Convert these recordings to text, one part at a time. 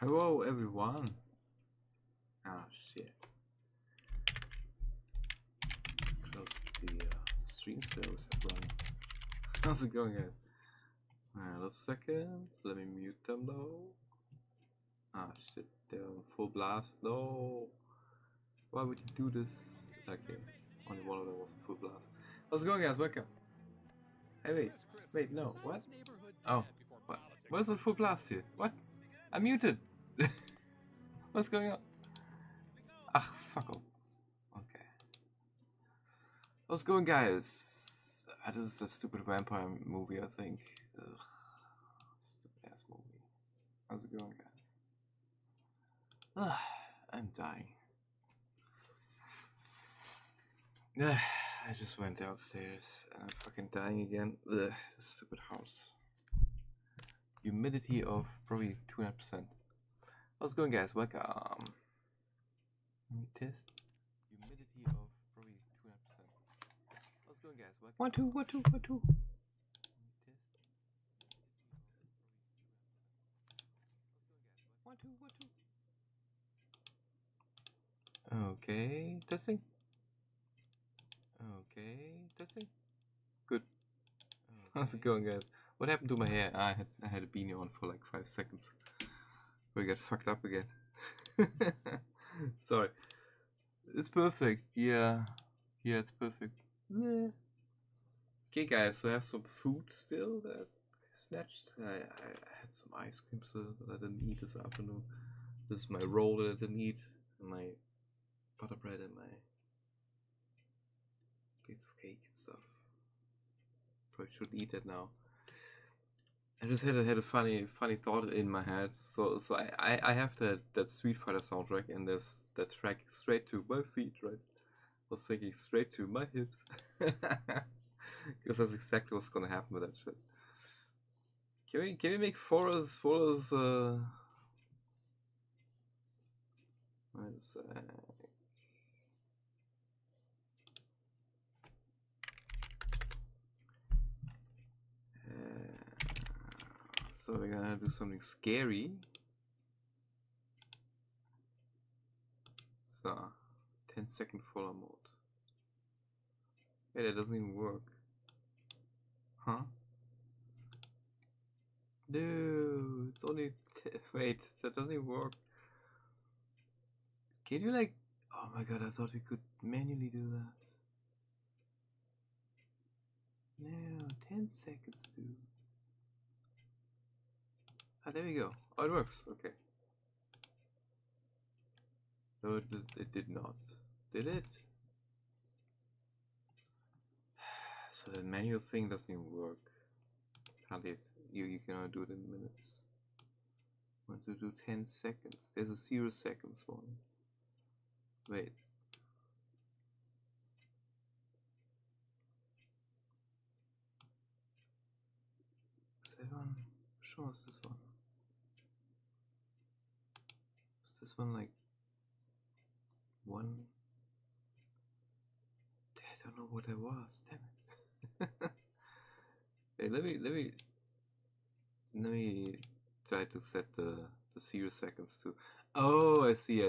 Hello everyone. Ah shit. Close the stream servers have run. How's it going guys? Wait a second. Let me mute them though. Ah shit, they're on full blast. No. Why would you do this? Okay. Only one of them was on full blast. How's it going guys? Welcome. Hey wait. Wait, no. What? Oh. What? What's on full blast here? What? I'm muted. What's going on? Ah, fuck off. Okay. How's it going, guys? This is a stupid vampire movie, I think. Ugh. Stupid ass movie. How's it going, guys? Ugh, I'm dying. I just went downstairs and I'm fucking dying again. Ugh, stupid house. Humidity of probably 200%. How's it going, guys? Welcome. Let me test. Humidity of probably 200%. How's it going, guys? Welcome. 1 2 1 2 1 2. One, two, one, two. Okay, testing. Okay, testing. Good. How's it going, guys? What happened to my hair? I had a beanie on for like 5 seconds. We got fucked up again. Sorry. It's perfect. Yeah, it's perfect. Okay, guys. So I have some food still that I snatched. I had some ice cream that I didn't eat this afternoon. This is my roll that I didn't eat, and my butter bread and my piece of cake and stuff. Probably should eat it now. I just had a funny thought in my head. So I have that Street Fighter soundtrack, and there's that track straight to my feet, right? I was thinking straight to my hips, because that's exactly what's gonna happen with that shit. Can we make Forest? Wait a sec. So we're gonna do something scary. So 10-second follow mode. Hey, that doesn't even work. Huh? No, it's only wait, that doesn't even work. Can you like? Oh my god, I thought we could manually do that. No, 10 seconds, dude. Ah, there we go. Oh, it works. Okay. No, it did not. Did it? So the manual thing doesn't even work. Can't it? You can only do it in minutes. I want to do 10 seconds. There's a 0 seconds one. Wait. Is that one? Sure, is this one? Is this one like one? I don't know what that was. Damn it. Hey, let me try to set the 0 seconds to. Oh, I see. You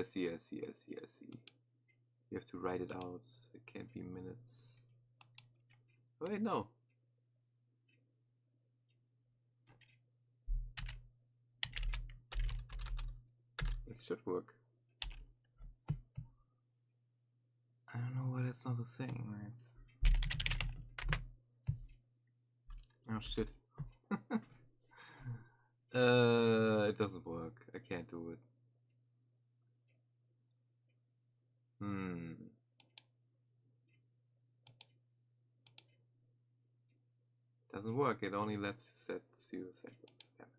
have to write it out. It can't be minutes. Wait, no. It should work. I don't know why that's not a thing, right? Oh shit. It doesn't work. I can't do it. Doesn't work. It only lets you set 0 seconds. Damn it.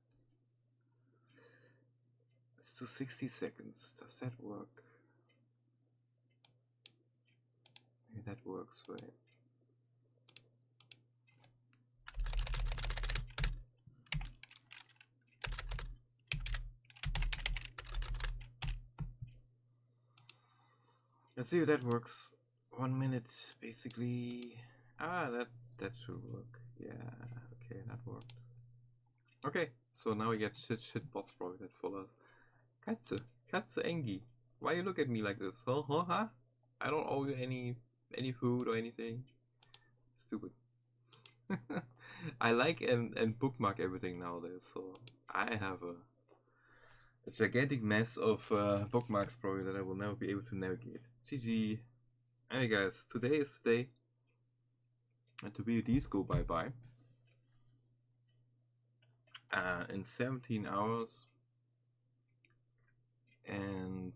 Let's do 60 seconds. Does that work? Maybe that works, right? Let's see if that works. 1 minute, basically. Ah, that should work. Yeah, okay, that worked. Okay, so now we get shit bots probably that follows. Katze Engi. Why you look at me like this? Huh? I don't owe you any food or anything. Stupid. I like and bookmark everything nowadays, so I have a gigantic mess of bookmarks probably that I will never be able to navigate. GG. Anyway guys, today is the day and the VODs go bye-bye. In 17 hours and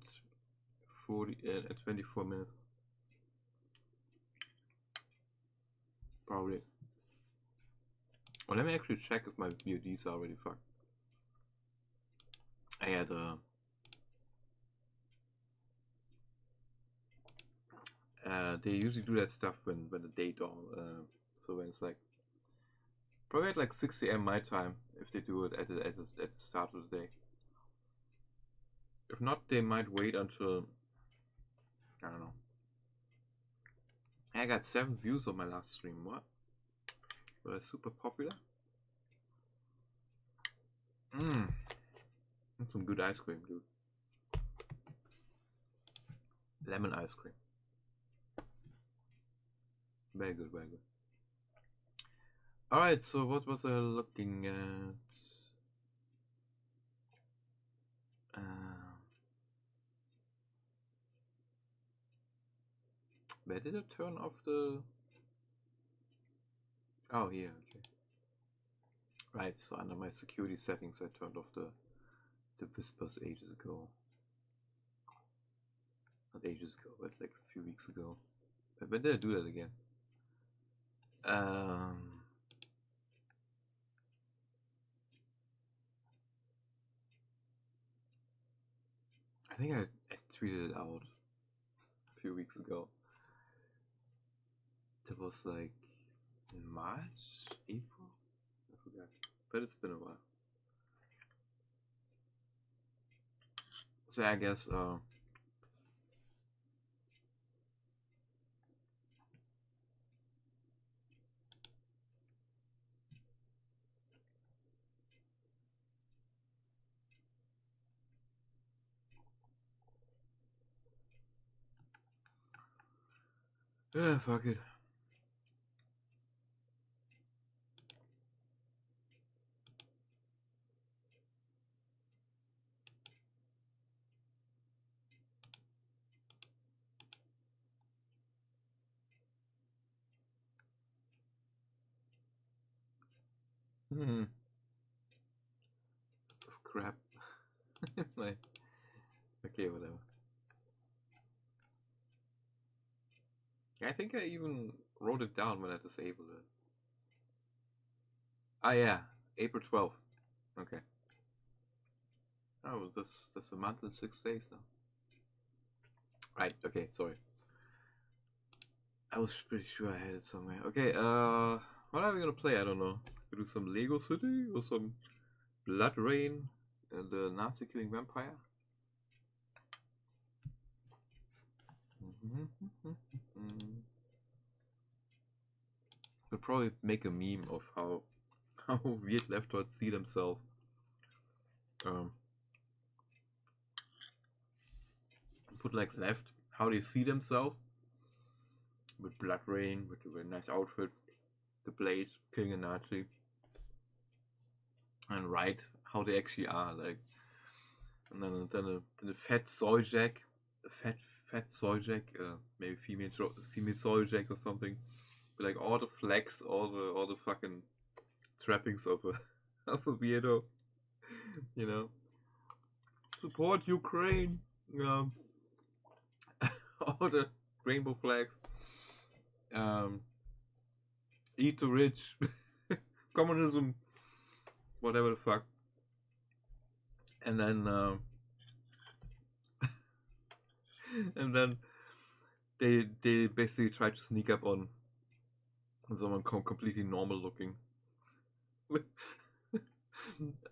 24 minutes. Probably. Well, let me actually check if my VODs are already fucked. I had they usually do that stuff when the day dawn. So when it's like probably at like 6 a.m. my time if they do it at the start of the day. If not, they might wait until I don't know. I got 7 views on my last stream. What? Was I super popular? That's some good ice cream, dude. Lemon ice cream. Very good, very good. Alright, so what was I looking at? Where did I turn off the... Oh, here, okay. Right, so under my security settings I turned off the whispers ages ago. Not ages ago, but like a few weeks ago. But when did I do that again? I think I tweeted it out a few weeks ago. That was like in March, April? I forgot. But it's been a while. So I guess yeah, fuck it. Lots of crap. Like, okay, whatever. I think I even wrote it down when I disabled it. Ah, yeah, April 12th. Okay. Oh, that's a month and 6 days now. Right. Okay. Sorry. I was pretty sure I had it somewhere. Okay. What are we gonna play? I don't know. We do some Lego City or some Blood Rain and the Nazi killing vampire. We'll probably make a meme of how weird leftards see themselves. Put like left how they see themselves with Blood Rain, with a very nice outfit, the blade killing a Nazi, and right how they actually are, like, and then the fat Soljak, the fat Soljak, maybe female Soljak or something, with like all the flags, all the fucking trappings of a of a weirdo, you know. Support Ukraine, all the rainbow flags. Eat the rich, communism, whatever the fuck. And then and then they basically try to sneak up on someone completely normal looking.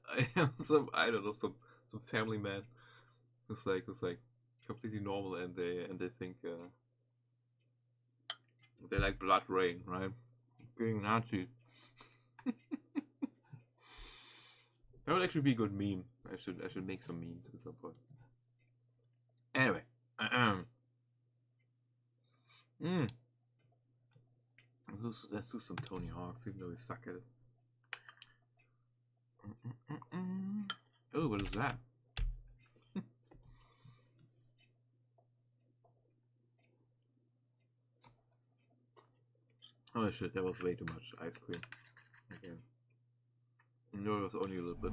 I don't know, some family man. It's like completely normal, and they think they like Blood Rain, right? Killing Nazis. That would actually be a good meme. I should make some memes at some point. Anyway. Let's do some Tony Hawks, even though we suck at it. Oh, what is that? Oh shit, that was way too much ice cream. Again. No, it was only a little bit.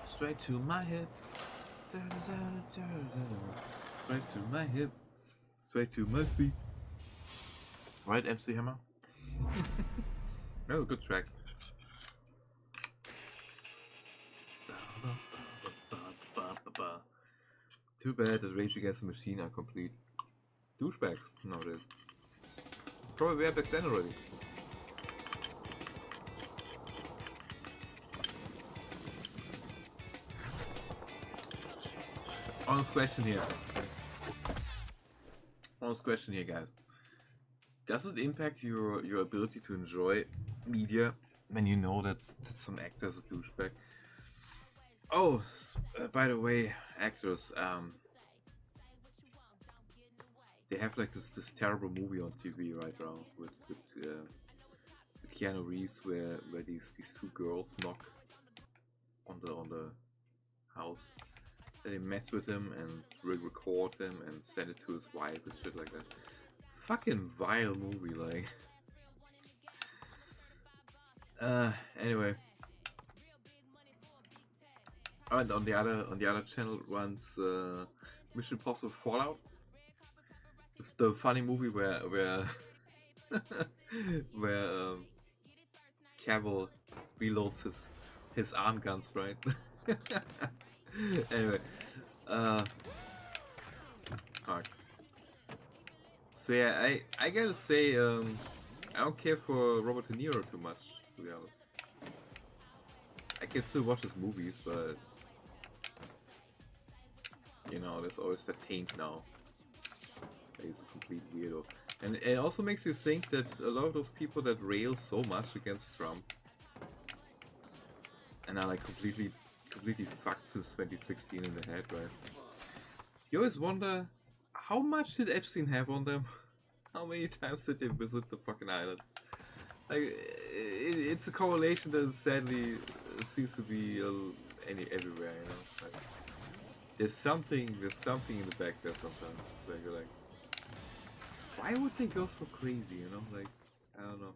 Straight to my hip. Straight to my hip. Straight to my feet. Right, MC Hammer? That was a good track. Too bad that Rage Against the Machine are complete douchebags nowadays. Probably were back then already. Honest question here. Honest question here, guys. Does it impact your ability to enjoy media when you know that some actor is a douchebag? Oh, by the way, actors, they have like this terrible movie on TV right now with Keanu Reeves, where these two girls knock on the house, and they mess with him and record him and send it to his wife and shit like that. Fucking vile movie, like. Anyway. And on the other channel runs Mission Impossible Fallout, the funny movie where where Cavill reloads his arm guns, right? Anyway, fuck. So yeah, I gotta say, I don't care for Robert De Niro too much, to be honest. I can still watch his movies, but you know, there's always that taint now. He's a complete weirdo. And it also makes you think that a lot of those people that rail so much against Trump and are like completely fucked since 2016 in the head, right? You always wonder, how much did Epstein have on them? How many times did they visit the fucking island? Like, it's a correlation that sadly seems to be everywhere, you know? Like, there's something in the back there sometimes where you're like, why would they go so crazy, you know? Like, I don't know.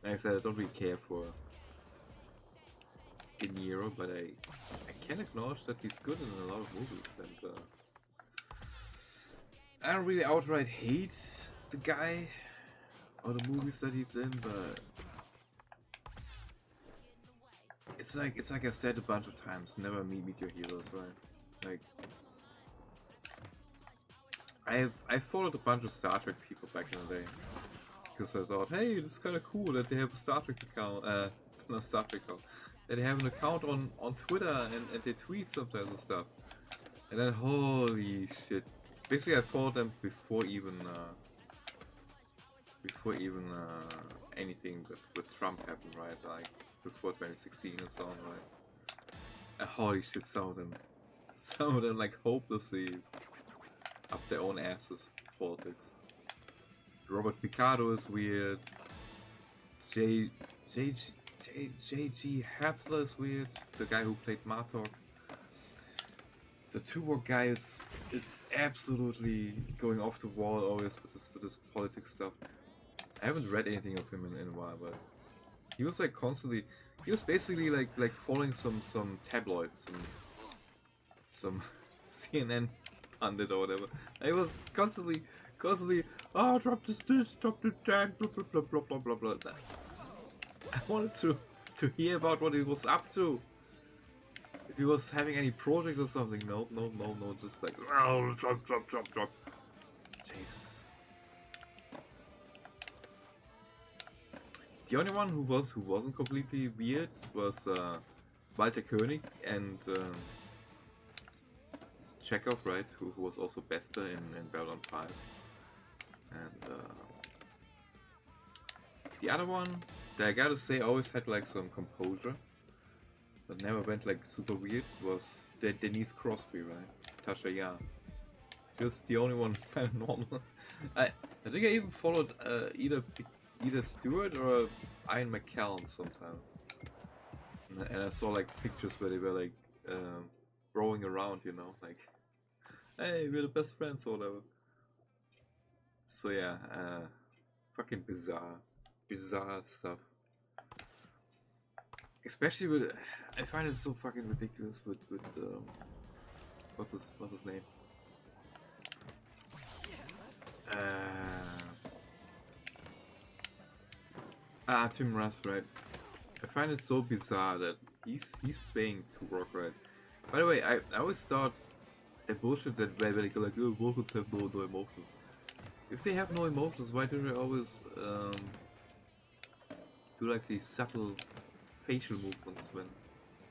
Like I said, I don't really care for De Niro, but I can acknowledge that he's good in a lot of movies, and I don't really outright hate the guy or the movies that he's in, but it's like I said a bunch of times, never meet your heroes, right? Like, I followed a bunch of Star Trek people back in the day because I thought, hey, this is kind of cool that they have a Star Trek account, not Star Trek account, that they have an account on Twitter and they tweet sometimes and stuff. And then holy shit, basically I followed them before even anything with Trump happened, right? Like before 2016 and so on, right? And holy shit, some of them like hopelessly up their own asses politics. Robert Picardo is weird. J.G. Hertzler is weird. The guy who played Martok. The Tuvok guy is absolutely going off the wall always with this politics stuff. I haven't read anything of him in a while, but he was like constantly. He was basically like following some tabloid, some CNN pundit or whatever. I was constantly, oh, drop this, drop the tag, blah blah blah blah blah blah blah. I wanted to hear about what he was up to. If he was having any projects or something. No, just like, oh, drop. Jesus. The only one who wasn't completely weird was Walter Koenig and Chekhov, right? Who was also Bester in Babylon 5. And the other one, that I gotta say always had like some composure, but never went like super weird, was Denise Crosby, right? Tasha Yar. She was the only one kind of normal. I think I even followed either Stewart or Ian McKellen sometimes. And I saw like pictures where they were like rowing around, you know, like, hey, we're the best friends or whatever. So yeah, fucking bizarre stuff. Especially with, I find it so fucking ridiculous with what's his name? Tim Russ, right? I find it so bizarre that he's playing to rock, right? By the way, I always thought that bullshit that where they go like, oh, vocals have no emotions. If they have no emotions, why do they always do like these subtle facial movements when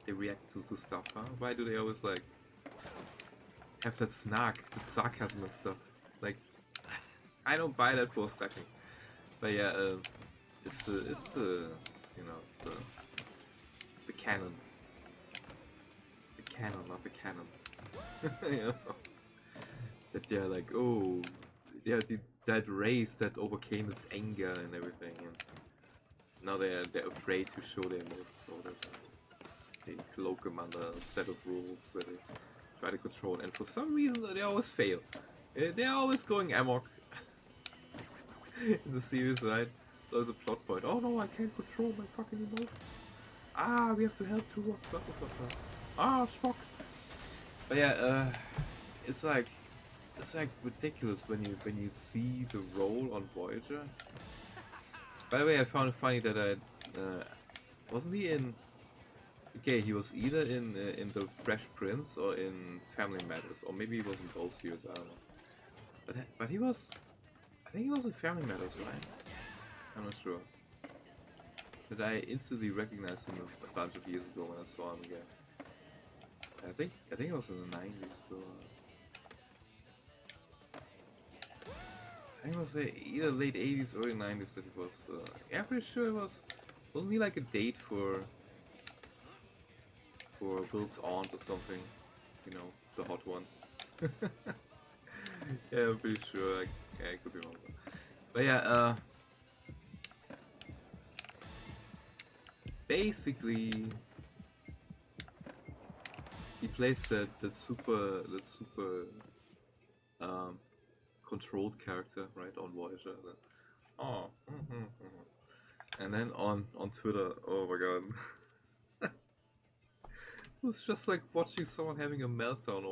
they react to stuff, huh? Why do they always like have that sarcasm and stuff? Like, I don't buy that for a second. But yeah, it's you know, it's the canon. The canon, not the canon. You know? That they're like, oh, yeah, that race that overcame its anger and everything, and now they're afraid to show their emotions, so they cloak them under a set of rules where they try to control, and for some reason they always fail. They're always going amok in the series, right? So there's a plot point. Oh no, I can't control my fucking emotions. Ah, we have to help to rock, blah, blah, blah, blah. Ah, Spock. But yeah, it's like ridiculous when you see the role on Voyager. By the way, I found it funny that wasn't he in? Okay, he was either in the Fresh Prince or in Family Matters, or maybe he was in both series. I don't know. But he was, I think he was in Family Matters, right? I'm not sure. But I instantly recognized him a bunch of years ago when I saw him again. I think it was in the 90s still. I think it was either late 80s, early 90s that it was. Yeah, I'm pretty sure it was. Wasn't he like a date for Will's aunt or something? You know, the hot one. Yeah, I'm pretty sure. I could be wrong. But yeah, basically, he plays the super controlled character, right, on Voyager. Oh, and then on Twitter, oh my god, it was just like watching someone having a meltdown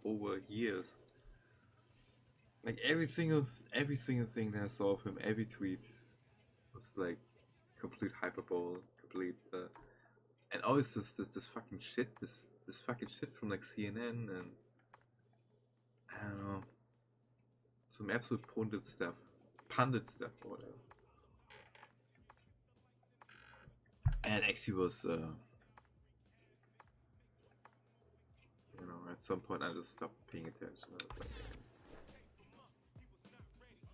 over years. Like every single thing that I saw of him, every tweet was like complete hyperbole, complete, and always this fucking shit, this fucking shit from like CNN and I don't know, some absolute pundit stuff, or whatever. And it actually was, you know, at some point I just stopped paying attention. I was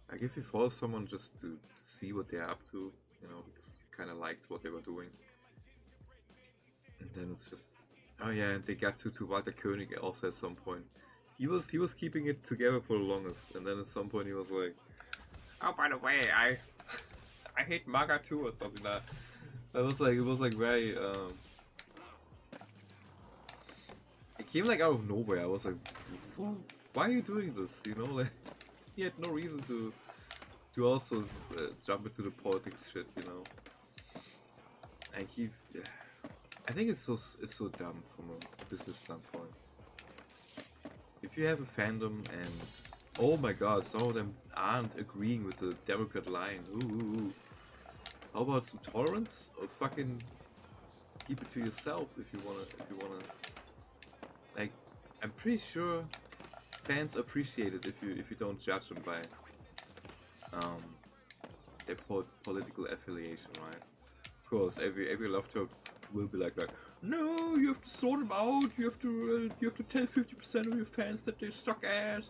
like if you follow someone just to see what they're up to, you know, because you kind of liked what they were doing, and then it's just, oh yeah, and they got to Walter Koenig also at some point. He was keeping it together for the longest, and then at some point he was like, oh, by the way, I hate MAGA too, or something like that. It was like very, it came like out of nowhere. I was like, why are you doing this? You know, like, he had no reason to also jump into the politics shit, you know. And I think it's so dumb from a business standpoint. If you have a fandom and oh my god, some of them aren't agreeing with the Democrat line. Ooh. How about some tolerance? Or fucking keep it to yourself if you wanna. Like, I'm pretty sure fans appreciate it if you don't judge them by their political affiliation, right? Of course, every love joke will be like, no, you have to sort them out. You have to tell 50% of your fans that they suck ass.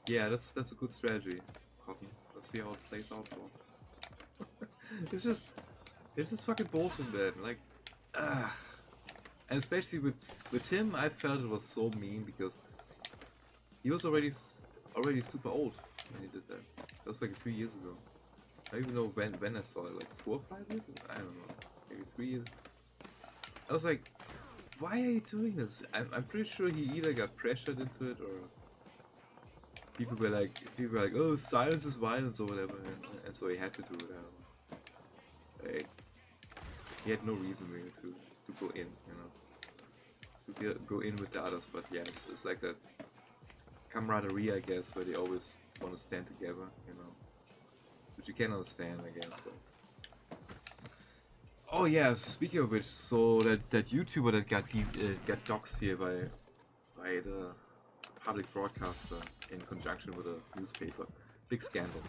Yeah, that's a good strategy, Cotton. see how it plays out for. It's just fucking bullshit, man. Like, and especially with him, I felt it was so mean because he was already super old when he did that. That was like a few years ago. I don't even know when I saw it, like 4 or 5 years ago? I don't know, maybe 3 years. I was like, why are you doing this? I'm pretty sure he either got pressured into it or people were like, oh, silence is violence or whatever, and so he had to do it. I don't know. Like, he had no reason really to go in, you know, to go in with the others. But yeah, it's like that camaraderie, I guess, where they always want to stand together, you know, which you can understand, I guess. But oh yeah, speaking of which, so that YouTuber that got doxxed here by the public broadcaster in conjunction with a newspaper, big scandal.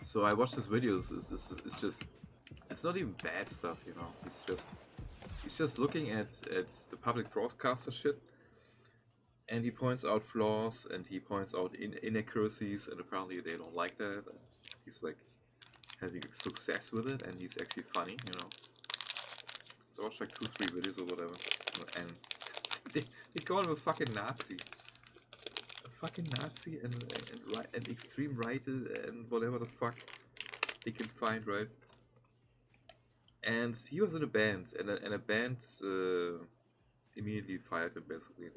So I watched his videos. It's just, it's not even bad stuff, you know. He's just looking at the public broadcaster shit, and he points out flaws and he points out inaccuracies, and apparently they don't like that. He's like having success with it, and he's actually funny, you know. So I watched like 2-3 videos or whatever, and they call him a fucking Nazi. A fucking Nazi and extreme right and whatever the fuck they can find, right? And he was in a band, and a band immediately fired him. Basically,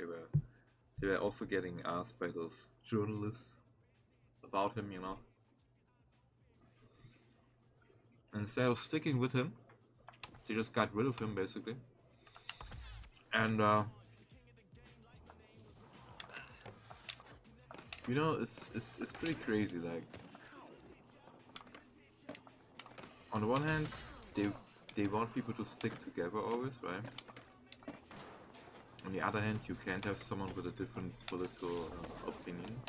they were also getting asked by those journalists about him, you know. And instead of sticking with him, they just got rid of him, basically. And you know, it's pretty crazy. Like, on the one hand, they want people to stick together always, right? On the other hand, you can't have someone with a different political opinion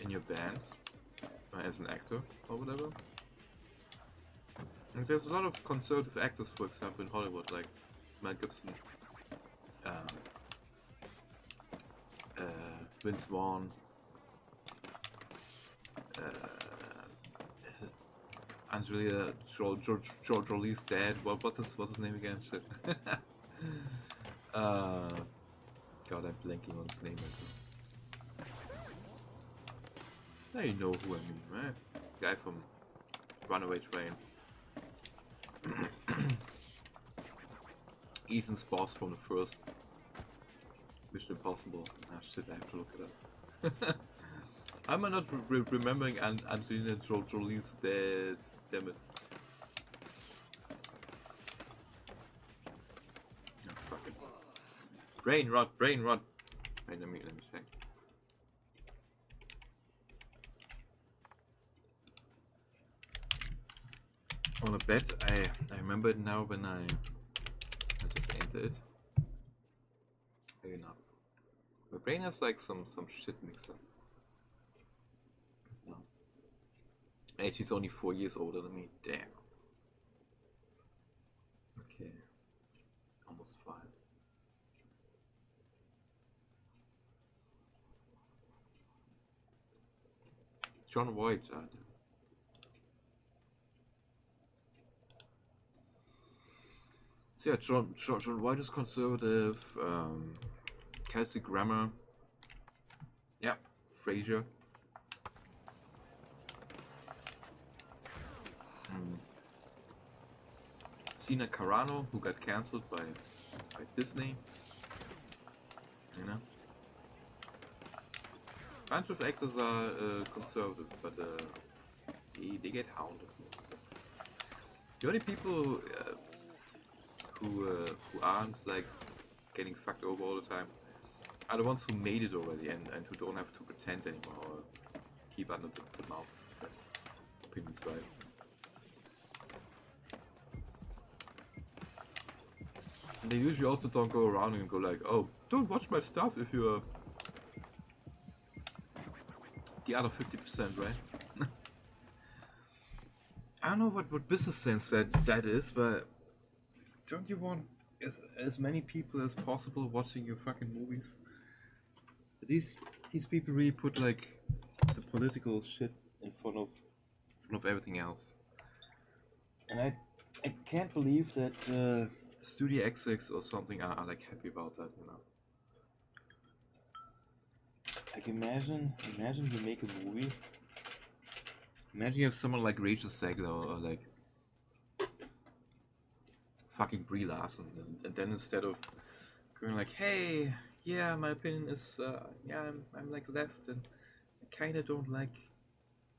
in your band as an actor or whatever. Like, there's a lot of conservative actors, for example, in Hollywood, like Mel Gibson, Vince Vaughn, Angelina Jolie's dad. What's his name again? Shit. God, I'm blanking on his name. Now you know who I mean, right? Guy from Runaway Train. Ethan's boss from the first Mission Impossible. Ah shit, I have to look it up. I'm not remembering Angelina Jolie's dad. Damn it. Oh, fuck it. Brain rot. Wait, let me check. On a bet, I remember it now when I just entered it. Maybe not. My brain has like some shit mixer. No. Hey, she's only 4 years older than me. Damn. Okay. Almost 5. Jon Voight. So yeah, Jon Voight is conservative. Kelsey Grammer. Yeah, Frasier. Gina Carano, who got cancelled by Disney. You know, a bunch of actors are conservative, but they get hounded. The only people who aren't like getting fucked over all the time are the ones who made it already and who don't have to pretend anymore or keep under the mouth opinions, right? And they usually also don't go around and go like, oh, don't watch my stuff if you're the other 50%, right? I don't know what business sense that is, but don't you want as many people as possible watching your fucking movies? These people really put like the political shit in front of everything else. And I can't believe that Studio XX or something are like happy about that, you know. Like imagine you make a movie. Imagine you have someone like Rachel Zegler or like fucking Brie Larson, and then instead of going like, hey, yeah, my opinion is, yeah, I'm like left, and I kind of don't like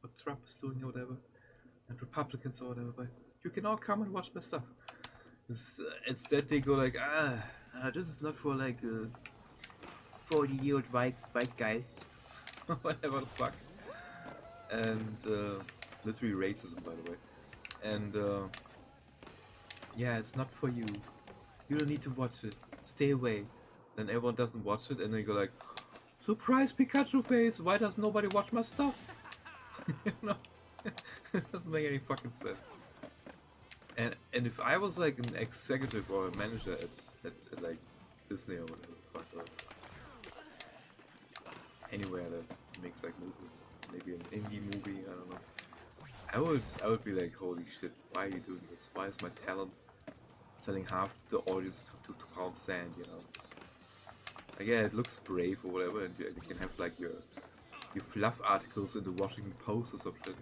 what Trump is doing or whatever, and Republicans or whatever, but you can all come and watch my stuff. Instead, they go like, this is not for like 40-year-old white guys, whatever the fuck, and literally racism, by the way, and yeah, it's not for you. You don't need to watch it. Stay away. Then everyone doesn't watch it, and they go like, surprise Pikachu face! Why does nobody watch my stuff? You know, it doesn't make any fucking sense. And if I was like an executive or a manager at like Disney or whatever, fuck, or anywhere that makes like movies, maybe an indie movie, I don't know. I would be like, holy shit, why are you doing this? Why is my talent telling half the audience to pound sand, you know? Like, yeah, it looks brave or whatever, and you can have like your fluff articles in the Washington Post or something.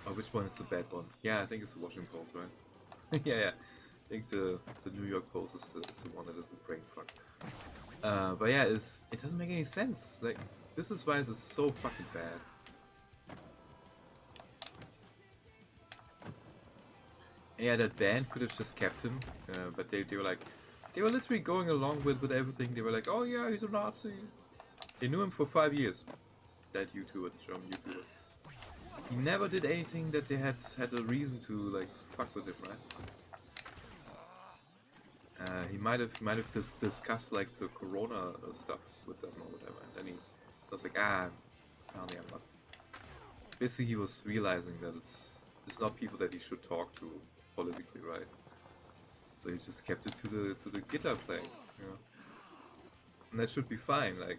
Oh, which one is the bad one? Yeah, I think it's the Washington Post, right? yeah. I think the New York Post is the one that isn't brain fucked. But yeah, it doesn't make any sense. Like, this is why it's so fucking bad. Yeah, that band could have just kept him, but they were like, they were literally going along with everything. They were like, oh yeah, he's a Nazi. They knew him for 5 years. That YouTuber, the German YouTuber. He never did anything that they had a reason to like fuck with him, right? He might have discussed like the Corona stuff with them or whatever, and then he was like, apparently I'm not. Basically, he was realizing that it's not people that he should talk to politically, right? So he just kept it to the guitar playing, you know, and that should be fine. Like,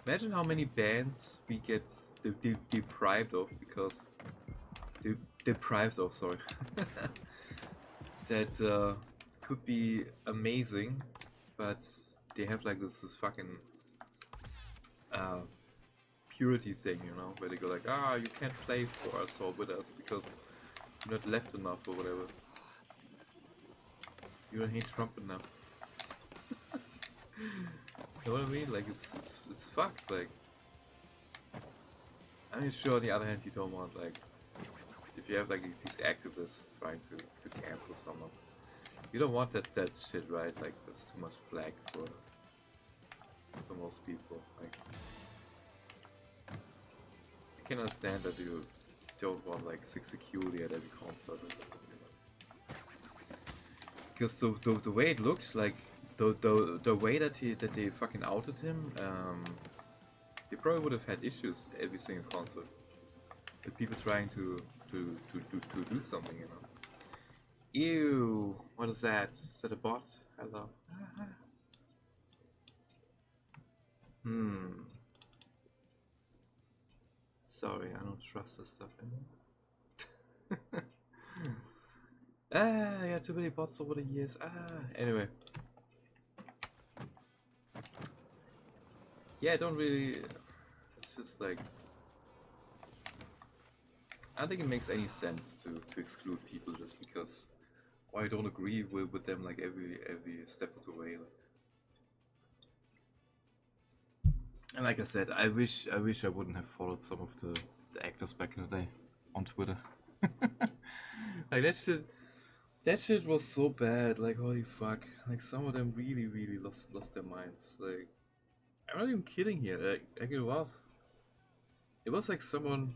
imagine how many bands we get deprived of because sorry, that could be amazing, but they have like this fucking purity thing, you know, where they go like, you can't play for us or with us because you're not left enough or whatever. You don't hate Trump enough. You know what I mean? Like, it's fucked. Like, I mean, sure, on the other hand, you don't want, like, if you have like these activists trying to cancel someone, you don't want that shit, right? Like, that's too much flag for most people. Like, I can understand that you don't want like security at every concert, because the way it looked, like the way that they fucking outed him, they probably would have had issues every single concert with people trying to do something, you know. Ew, what is that? Is that a bot? Hello. Sorry, I don't trust this stuff anymore. Yeah, too many bots over the years. Anyway. Yeah, I don't really... It's just like... I don't think it makes any sense to exclude people just because... Or I don't agree with them like every step of the way. Like. And like I said, I wish I wouldn't have followed some of the actors back in the day on Twitter. Like that shit was so bad. Like, holy fuck! Like, some of them really lost their minds. Like, I'm not even kidding here. Like it was like someone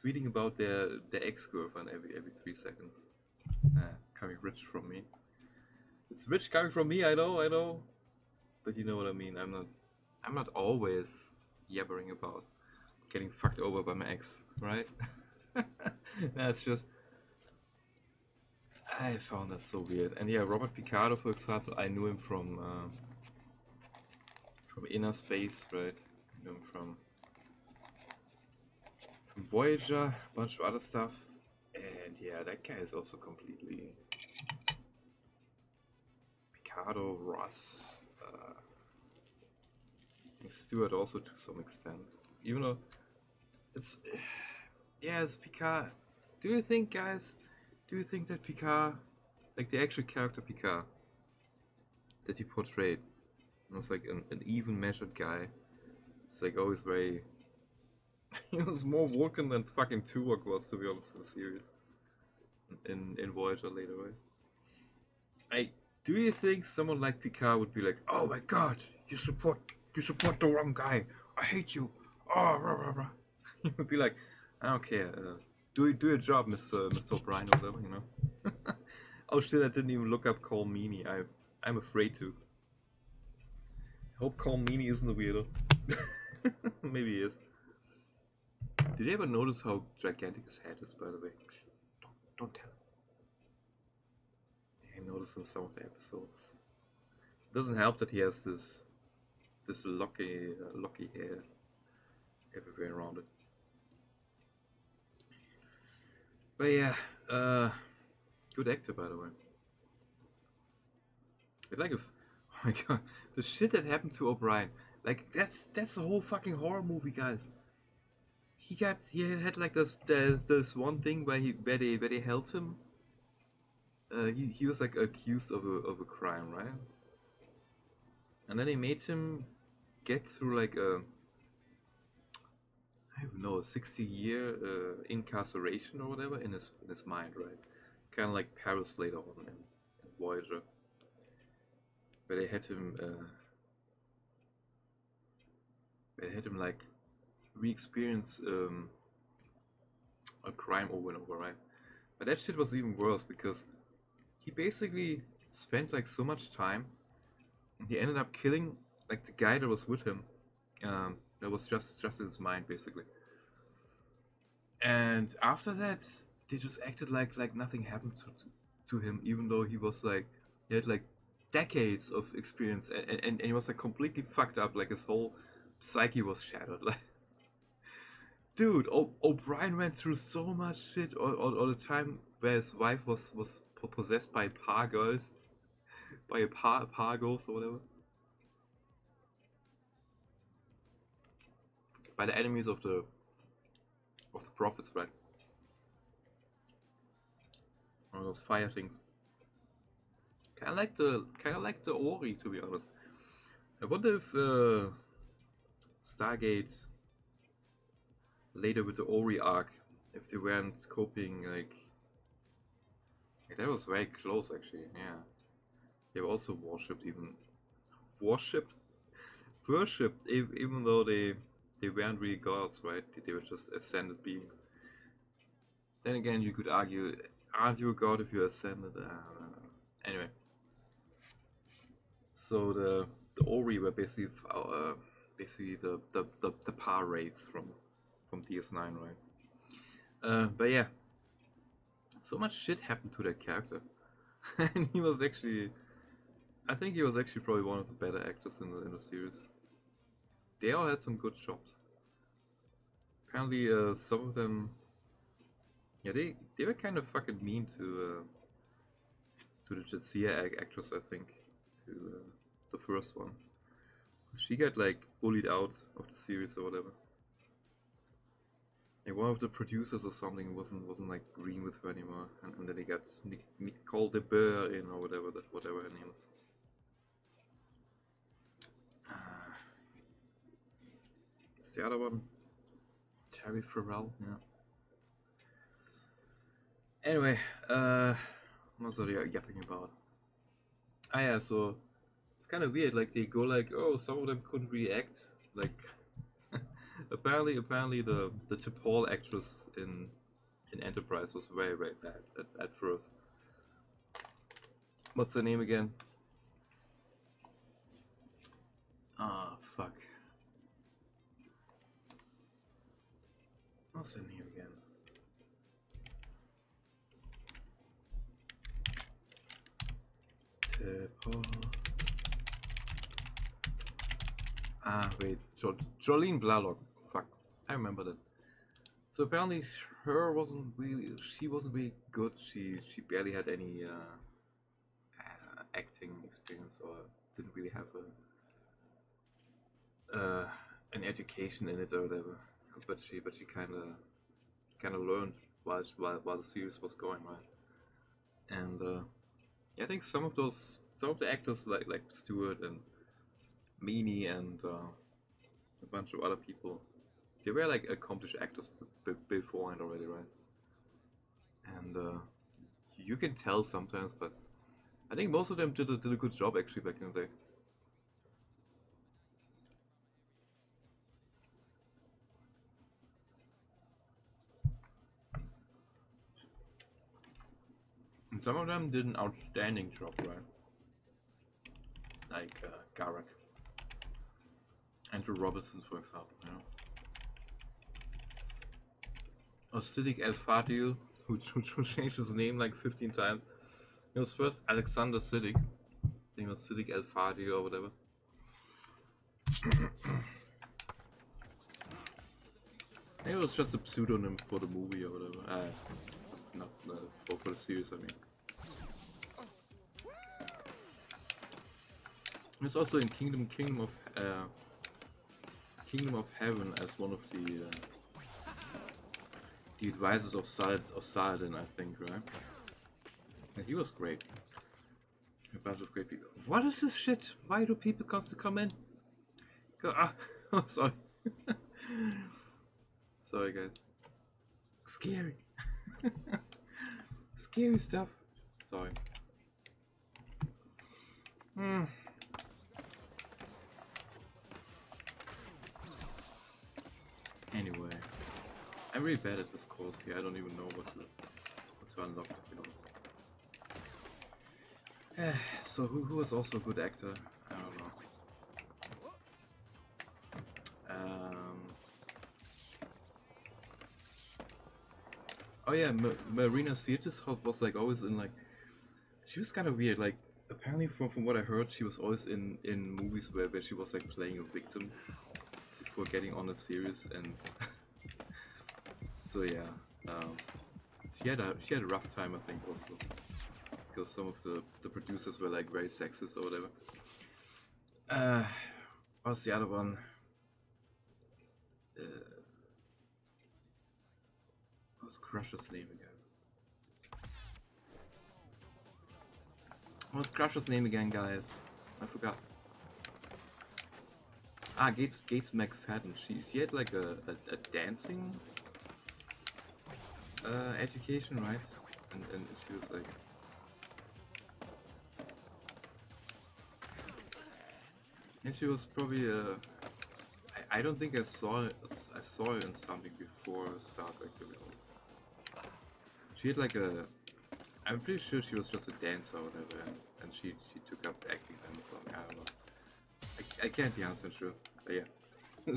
tweeting about their ex-girlfriend every 3 seconds. Coming rich from me. It's rich coming from me. I know. But you know what I mean. I'm not always yabbering about getting fucked over by my ex, right? That's just... I found that so weird. And yeah, Robert Picardo, for example, I knew him from from Inner Space, right? From Voyager, a bunch of other stuff, and yeah, that guy is also completely Picardo, Ross, Stewart also to some extent, even though it's yeah, it's Picard. Do you think, guys? Do you think that Picard, like the actual character Picard, that he portrayed, was like an even measured guy? It's like always very. He was more Vulcan than fucking Tuvok was, to be honest, in the series. In Voyager later, right? Do you think someone like Picard would be like, "Oh my God, you support the wrong guy. I hate you." Oh, rah, rah, rah. He would be like, "I don't care. Do your job, Mr. O'Brien, or whatever, you know." Oh shit! I didn't even look up Cole Meany. I'm afraid to. I hope Cole Meany isn't a weirdo. Maybe he is. Did you ever notice how gigantic his head is, by the way? Don't tell. I noticed in some of the episodes. It doesn't help that he has this locky hair everywhere around it. But yeah, good actor, by the way. It's like if, oh my god, the shit that happened to O'Brien. Like that's the whole fucking horror movie, guys. He had like this one thing where they held him. He was like accused of a crime, right? And then they made him get through like I don't know, a 60-year incarceration or whatever in his mind, right? Kind of like Paris later on in Voyager, where they had him like re-experience a crime over and over, right? But that shit was even worse because he basically spent like so much time. He ended up killing like the guy that was with him. That was just in his mind, basically. And after that, they just acted like nothing happened to him, even though he had like decades of experience, and he was like completely fucked up. Like his whole psyche was shattered. Like, dude, O'Brien went through so much shit all the time, where his wife was possessed by par girls, by a par ghost or whatever. By the enemies of the prophets, right? Or those fire things. Kind of like the Ori, to be honest. I wonder if Stargate later with the Ori arc, if they weren't coping like that was very close actually. Yeah, they were also worshipped, even even though they weren't really gods, right? They were just ascended beings. Then again, you could argue, aren't you a god if you're ascended? Anyway, so the Ori were basically the par race from DS9, right? But yeah, so much shit happened to that character, and he was actually, I think he was actually probably one of the better actors in the series. They all had some good jobs. Apparently, some of them, yeah, they were kind of fucking mean to the Jadzia actress, I think, to the first one. She got like bullied out of the series or whatever. And one of the producers or something wasn't like green with her anymore, and then they got Nicole de Boer in or whatever her name is. It's the other one, Terry Farrell. Yeah. Anyway, what was I yapping about? Ah yeah, so it's kind of weird. Like they go like, oh, some of them couldn't really act. Like apparently the T'Pol actress in Enterprise was very bad at first. What's her name again? Ah, fuck. What's her name again? T'Pol. Ah, wait, Jolene Blalock. Fuck, I remember that. So apparently, she wasn't really good. She barely had any acting experience or didn't really have an education in it or whatever. But she kind of learned while the series was going, right? And yeah, I think some of the actors like Stewart and Meanie and a bunch of other people, they were like accomplished actors beforehand already, right? And you can tell sometimes, but I think most of them did a good job actually back in the day. And some of them did an outstanding job, right? Like Garak, Andrew Robertson, for example, you know. Or Siddiq El Fadil, who changed his name like 15 times. It was first Alexander Siddiq. I think it was Siddiq El Fadil or whatever. It was just a pseudonym for the movie or whatever. Not for the series, I mean. It's also in Kingdom of Heaven as one of the advisors of Saladin, I think, right? And he was great. A bunch of great people. What is this shit? Why do people constantly come in? Oh, sorry. Sorry, guys. Scary. Scary stuff. Sorry. Anyway, I'm really bad at this course here. I don't even know what to unlock, to be honest. So who was also a good actor? I don't know. Oh yeah, Marina Sirtis was like always in like. She was kind of weird. Like apparently from what I heard, she was always in movies where she was like playing a victim before getting on a series, and so yeah, she had a rough time, I think, also because some of the producers were like very sexist or whatever. What's the other one? What's Crusher's name again? What's Crusher's name again, guys? I forgot. Ah, Gates McFadden. She had like a dancing education, right? And she was like. And she was probably I don't think I saw her in something before Star Trek, to be honest. She had like a. I'm pretty sure she was just a dancer or whatever, and she took up acting then or something. I don't know. I can't be 100% sure. But yeah.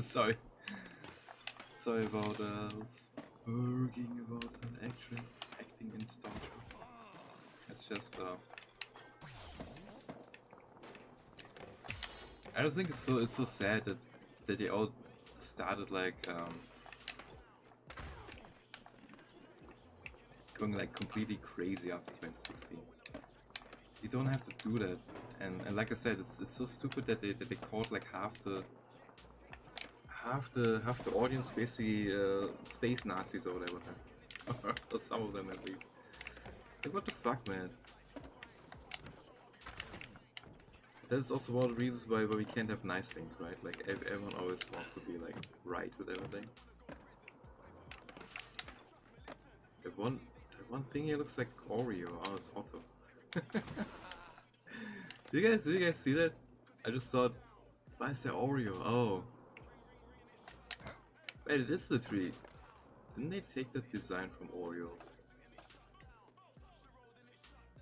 Sorry. Sorry about speaking about acting in Star Trek. It's just I just think it's so sad that they all started like going like completely crazy after 2016. You don't have to do that, and like I said, it's so stupid that they caught like half the audience basically space Nazis or whatever. Or some of them at least. Like what the fuck, man? That's also one of the reasons why we can't have nice things, right? Like everyone always wants to be like right with everything. That one thing here looks like Oreo. Oh, it's Otto. Did you guys see that? I just thought, why is there Oreo? Oh, wait, it is literally. Didn't they take that design from Oreos?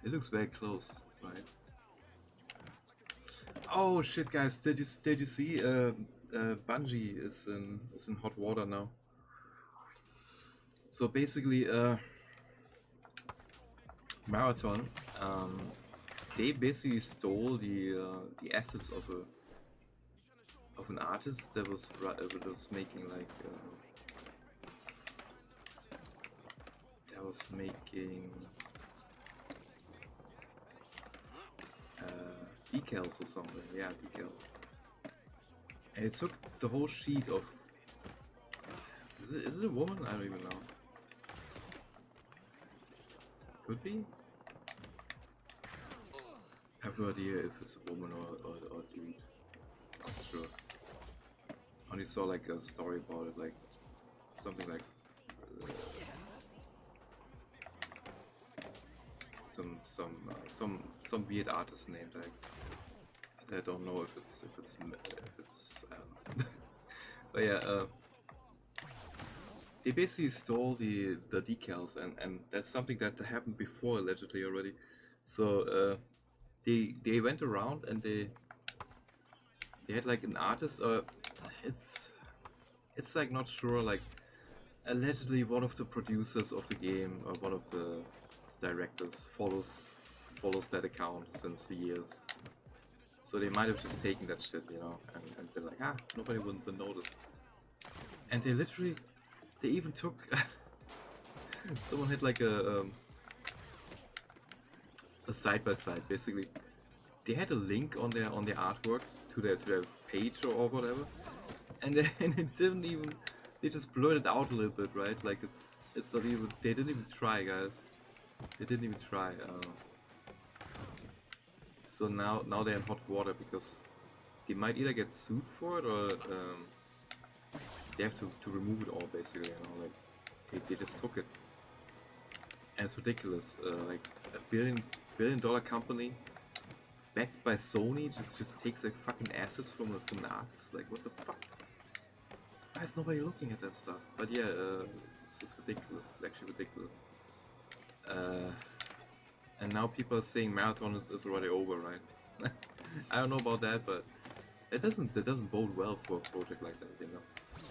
It looks very close, right? Oh shit, guys! Did you see? Bungie is in hot water now. So basically, Marathon, they basically stole the assets of an artist that was making like decals or something. Yeah, decals. And it took the whole sheet of. Is it a woman? I don't even know. Could be. I have no idea if it's a woman or a dude. Not sure. I only saw like a story about it, like something like some weird artist name. Like I don't know if it's I don't know. But yeah, they basically stole the decals, and that's something that happened before allegedly already. So they went around and they had like an artist. It's like not sure, like allegedly one of the producers of the game or one of the directors follows that account since years. So they might have just taken that shit, you know, and been like, nobody would notice. And they literally, they even took someone had like a side by side. Basically, they had a link on their artwork to their page or whatever, and it didn't even. They just blurred it out a little bit, right? Like it's not even. They didn't even try, guys. They didn't even try. So now they're in hot water because they might either get sued for it or they have to remove it all, basically. You know, like they just took it, and it's ridiculous. Like a billion-dollar company backed by Sony just takes like fucking assets from an artist. Like, what the fuck? Why is nobody looking at that stuff? But yeah, it's ridiculous. It's actually ridiculous. And now people are saying Marathon is already over, right? I don't know about that, but it doesn't bode well for a project like that, you know.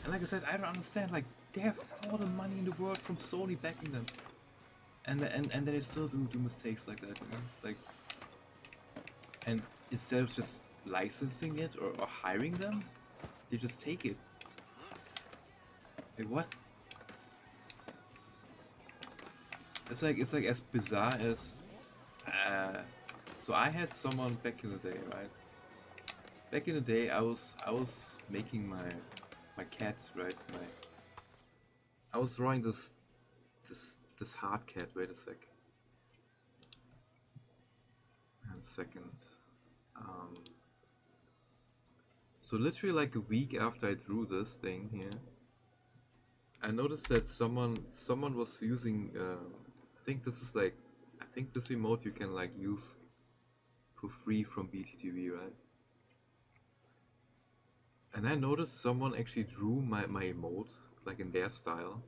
And like I said, I don't understand. Like, they have all the money in the world from Sony backing them, and they still do mistakes like that, you know. Like, and instead of just licensing it or hiring them, they just take it. Like, what? It's like as bizarre as. So I had someone back in the day, right? Back in the day, I was making my cat, right? I was drawing this hard cat. Wait a sec. Wait a second. So literally like a week after I drew this thing here, I noticed that someone was using. I think this is like. I think this emote you can like use for free from BTTV, right? And I noticed someone actually drew my emote like in their style.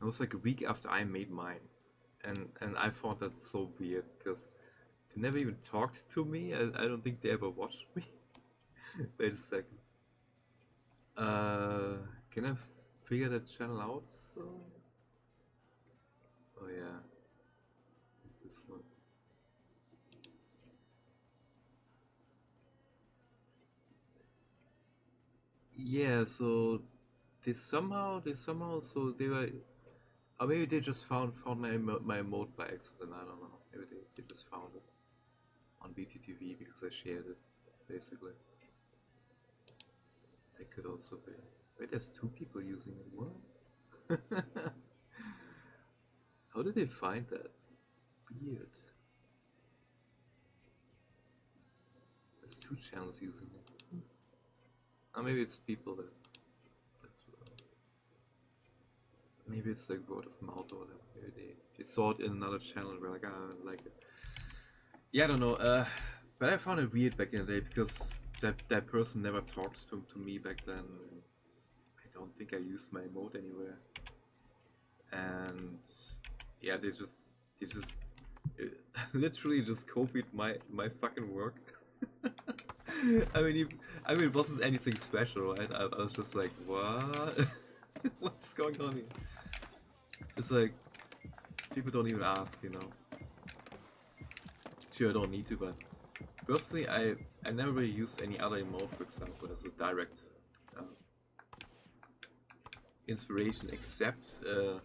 It was like a week after I made mine, and I found that so weird because they never even talked to me. I don't think they ever watched me. Wait a second. Can I figure that channel out? So. Oh yeah. This one. Yeah, so they somehow so they were, or maybe they just found my emote by accident. I don't know. Maybe they just found it on BTTV because I shared it, basically. That could also be. Wait, there's two people using it. What? How did they find that? Weird. There's two channels using it. Or maybe it's people that maybe it's like word of mouth or whatever. Maybe they saw it in another channel and were like, I like it. Yeah, I don't know. But I found it weird back in the day because that person never talked to me back then. I don't think I used my emote anywhere. And yeah, they just literally just copied my fucking work. I mean, it wasn't anything special, right? I was just like, what? What's going on here? It's like, people don't even ask, you know. Sure, I don't need to, but personally, I never really used any other emote, for example, as a direct uh, inspiration, except I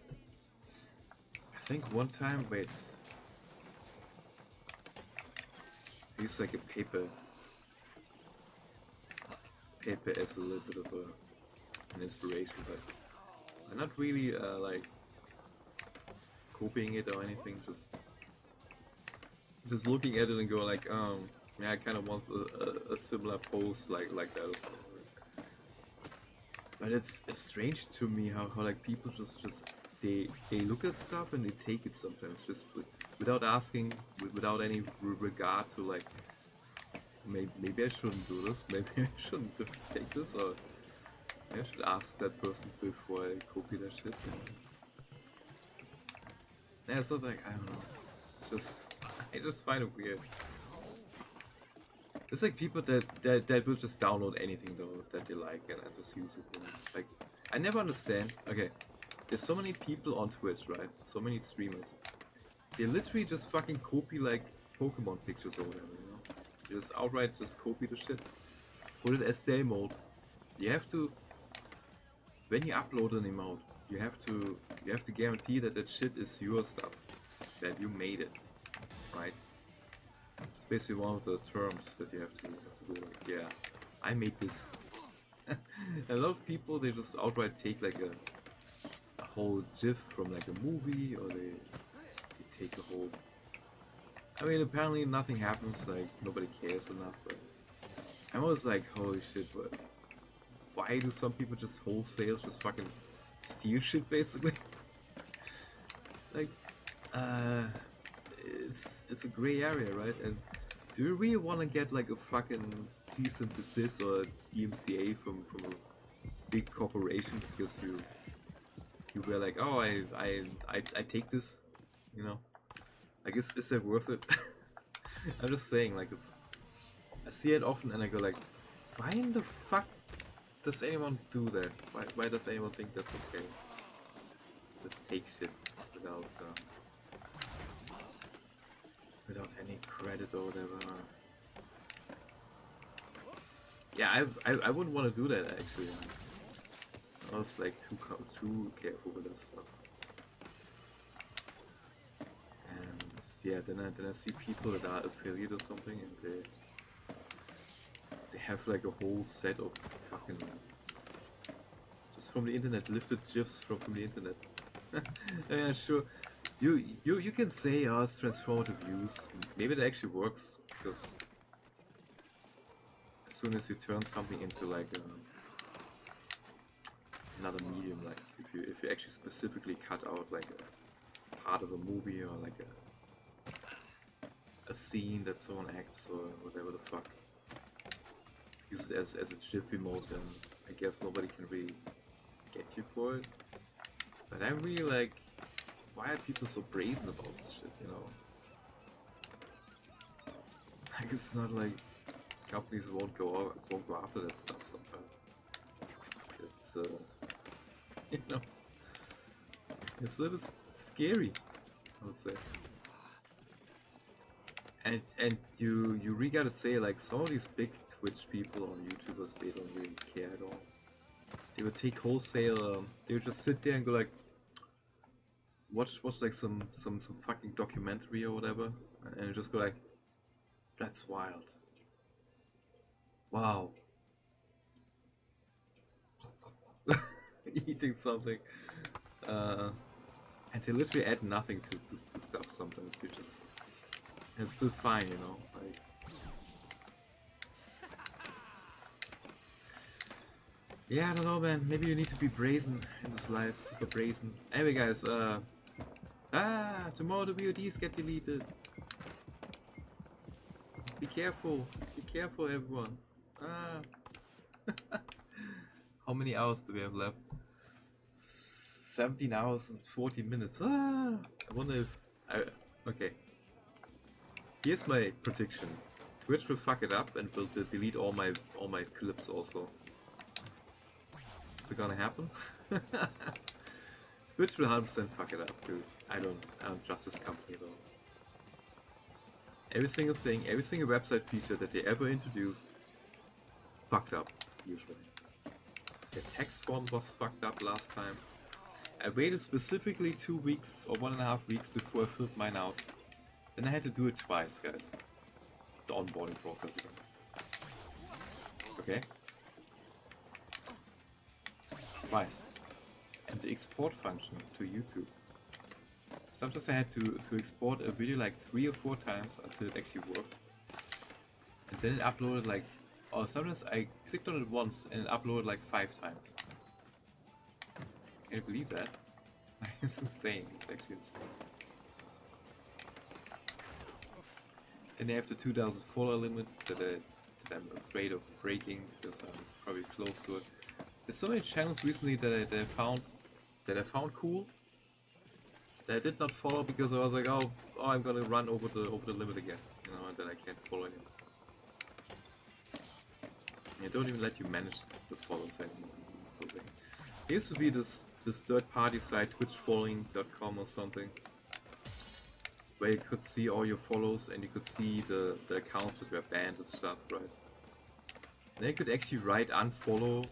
think one time, wait, I used like a paper as a little bit of an inspiration, but I'm not really like copying it or anything. Just looking at it and go like, yeah, I kind of want a similar pose like that or something. But it's strange to me how like people just they look at stuff and they take it sometimes just without asking, without any regard to like, maybe I shouldn't do this, maybe I shouldn't take this, or maybe I should ask that person before I copy their shit. You know? Yeah, it's not like, I don't know. It's just, I just find it weird. It's like people that will just download anything though that they like and just use it. And, like, I never understand. Okay, there's so many people on Twitch, right? So many streamers. They literally just fucking copy like Pokemon pictures or whatever, you know? They just outright just copy the shit. Put it as their emote. You have to, when you upload an emote, you have to guarantee that that shit is your stuff, that you made it, right? It's basically one of the terms that you have to do. Like, yeah, I made this. A lot of people, they just outright take like a whole GIF from like a movie, or they take a whole. I mean, apparently nothing happens. Like nobody cares enough. But I'm always like, holy shit! But why do some people just wholesale just fucking steal shit basically? Like, uh, it's a gray area, right? And do you really want to get like a fucking cease and desist or DMCA from a big corporation because you were like, oh, I take this, you know? I guess, is it worth it? I'm just saying, like, it's, I see it often and I go like, why in the fuck does anyone do that? Why does anyone think that's okay? Just take shit without any credit or whatever. Yeah, I wouldn't want to do that actually. I was like too careful with that stuff. And yeah, then I see people that are affiliate or something, and they have like a whole set of fucking just from the internet, lifted GIFs from the internet. Yeah, sure. You can say, oh, it's transformative use. Maybe that actually works because as soon as you turn something into like another medium, like if you actually specifically cut out like a part of a movie or like a scene that someone acts or whatever the fuck, use it as a GIF emote, then I guess nobody can really get you for it. But I'm really like, why are people so brazen about this shit, you know? Like, it's not like companies won't go after that stuff sometimes. It's you know, it's a little scary, I would say. And you really gotta say, like, some of these big Twitch people or YouTubers, they don't really care at all. They would take wholesale, they would just sit there and go like, watch like some fucking documentary or whatever, and just go like, that's wild. Wow. Eating something. And they literally add nothing to stuff sometimes. You just, it's still fine, you know. Like, yeah, I don't know, man. Maybe you need to be brazen in this life, super brazen. Anyway, guys, tomorrow the VODs get deleted. Be careful, everyone. How many hours do we have left? 17 hours and 40 minutes. I wonder if okay. Here's my prediction. Twitch will fuck it up and will delete all my clips also. Is it gonna happen? Twitch will 100% fuck it up, dude. I don't trust this company though. Every single thing, every single website feature that they ever introduced, fucked up, usually. The text font was fucked up last time. I waited specifically 2 weeks or 1.5 weeks before I filled mine out. Then I had to do it twice, guys. The onboarding process again. Okay? Twice. And the export function to YouTube. Sometimes I had to export a video like 3 or 4 times until it actually worked. And then it uploaded like... Or sometimes I clicked on it once and it uploaded like 5 times. Can you believe that? It's insane. It's actually insane. And they have the 2,000 follower limit that I'm afraid of breaking because I'm probably close to it. There's so many channels recently that I found cool that I did not follow because I was like, oh I'm gonna run over the limit again, you know, and then I can't follow anymore. They don't even let you manage the follows anymore. There used to be this third-party site, twitchfollowing.com or something, where you could see all your follows and you could see the accounts that were banned and stuff, right? And they could actually write unfollow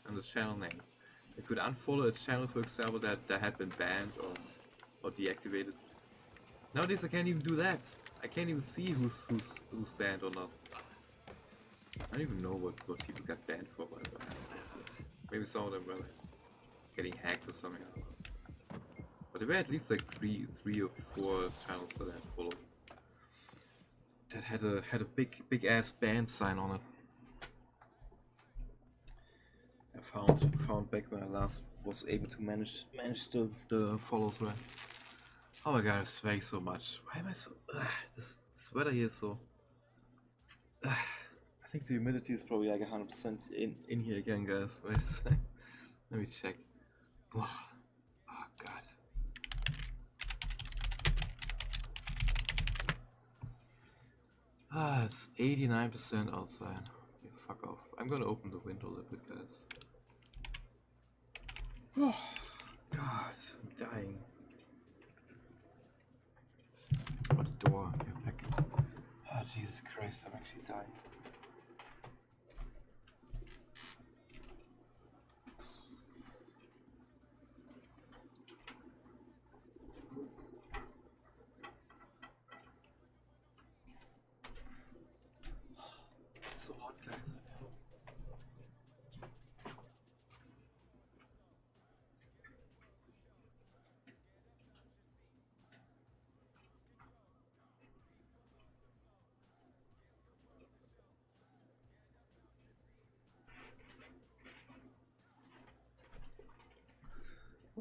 on the channel name. They could unfollow a channel, for example, that had been banned or deactivated. Nowadays I can't even do that. I can't even see who's banned or not. I don't even know what people got banned for, by the way. Maybe some of them were like getting hacked or something. I don't know. But there were at least like three or 4 channels that I had followed that had a big ass ban sign on it. I found back when I last was able to manage the follows, right. Oh my god, I swag so much. Why am I so... this weather here is so... I think the humidity is probably like 100% in here again, guys. Wait a sec. Let me check. Oh god. It's 89% outside. Yeah, fuck off. I'm gonna open the window a little bit, guys. Oh god, I'm dying. Oh, the door. Yeah, back. Oh Jesus Christ, I'm actually dying. So hot, guys.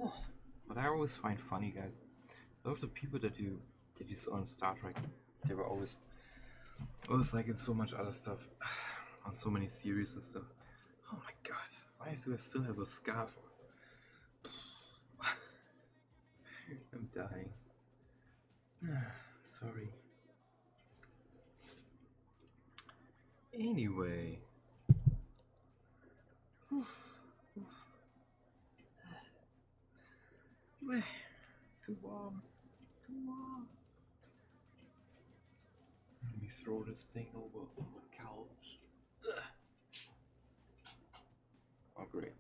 Oh, what I always find funny, guys, a lot of the people that you saw on Star Trek, they were always like in so much other stuff, on so many series and stuff. Oh my god, why do I still have a scarf on? I'm dying. Sorry. Anyway. Too warm. Too warm. Let me throw this thing over on the couch. Oh great.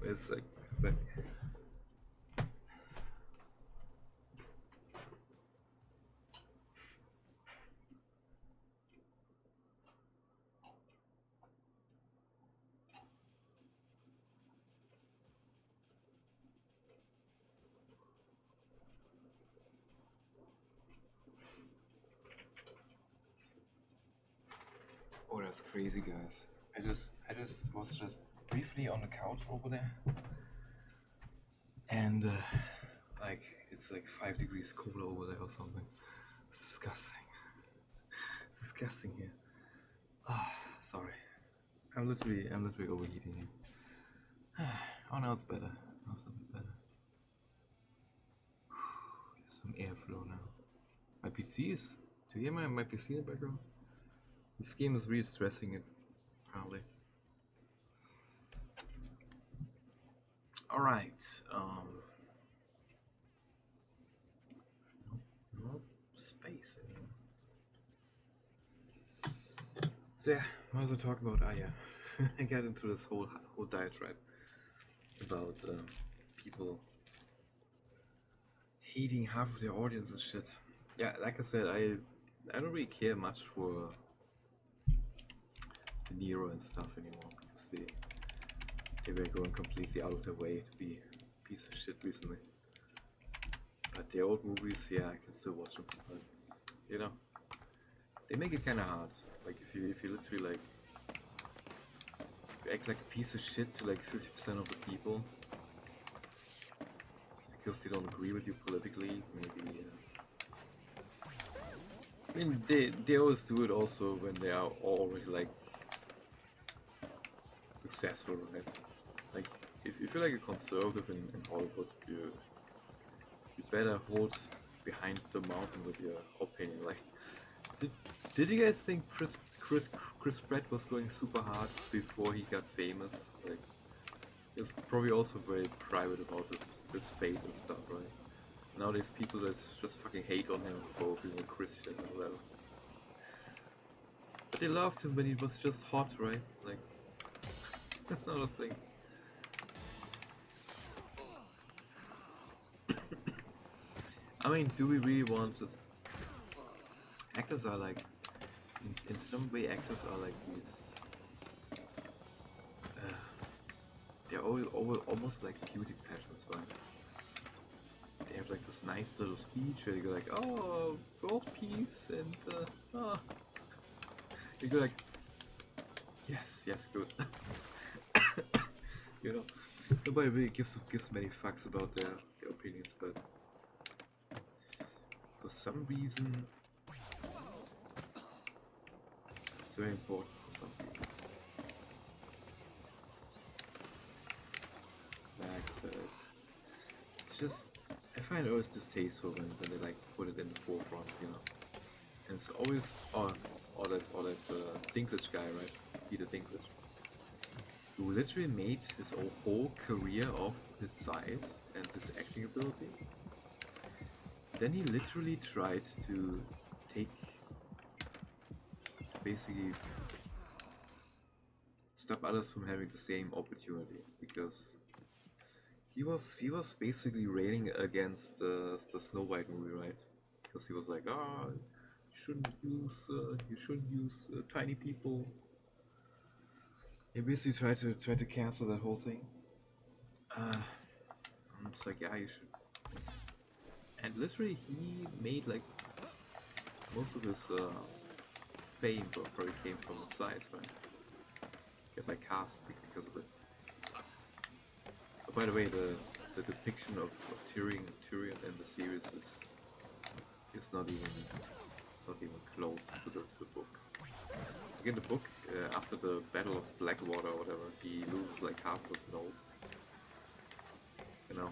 Wait a sec. Back. Oh, that's crazy, guys. I just was just briefly on the couch over there, and like it's like 5 degrees cooler over there or something. It's disgusting. It's disgusting here. Ah, sorry. I'm literally overheating here. Oh, now it's better. Now it's a bit better. There's some airflow now. My PC is... Do you hear my PC in the background? This game is really stressing it, apparently. Alright, no space in So yeah, what was I talking about? Ah yeah, I got into this whole diatribe about people hating half of their audience and shit. Yeah, like I said, I don't really care much for De Niro and stuff anymore because they were going completely out of their way to be a piece of shit recently. But the old movies, yeah, I can still watch them. But you know, they make it kind of hard. Like if you literally like you act like a piece of shit to like 50% of the people because they don't agree with you politically, maybe. I mean, they always do it also when they are already like successful, right? Like if you're like a conservative in Hollywood, you better hold behind the mountain with your opinion. Like, did you guys think Chris Pratt was going super hard before he got famous? Like, he was probably also very private about his faith and stuff, right? Nowadays, people just fucking hate on him for being a Christian or whatever. But they loved him when he was just hot, right? Like, that's another thing. I mean, do we really want just... Actors are like... In some way, actors are like these... they're almost like beauty pageants, right? They have like this nice little speech where you go like, oh, world peace, and oh. You go like, yes, good. You know, nobody really gives many fucks about their opinions, but for some reason, it's very important for some people. Like I said, it's just, I find it always distasteful when they like put it in the forefront, you know. And it's always, or that Dinklage guy, right? Peter Dinklage, who literally made his whole career off his size and his acting ability. Then he literally tried to basically stop others from having the same opportunity, because he was basically railing against the Snow White movie, right? Because he was like, you shouldn't use tiny people. He basically tried to cancel that whole thing. I'm just like, yeah, you should. And literally, he made like most of his fame probably came from the sides, right? Get like cast because of it. Oh, by the way, the depiction of Tyrion in the series is not even close to the book. Like in the book, after the Battle of Blackwater or whatever, he loses like half his nose. You know,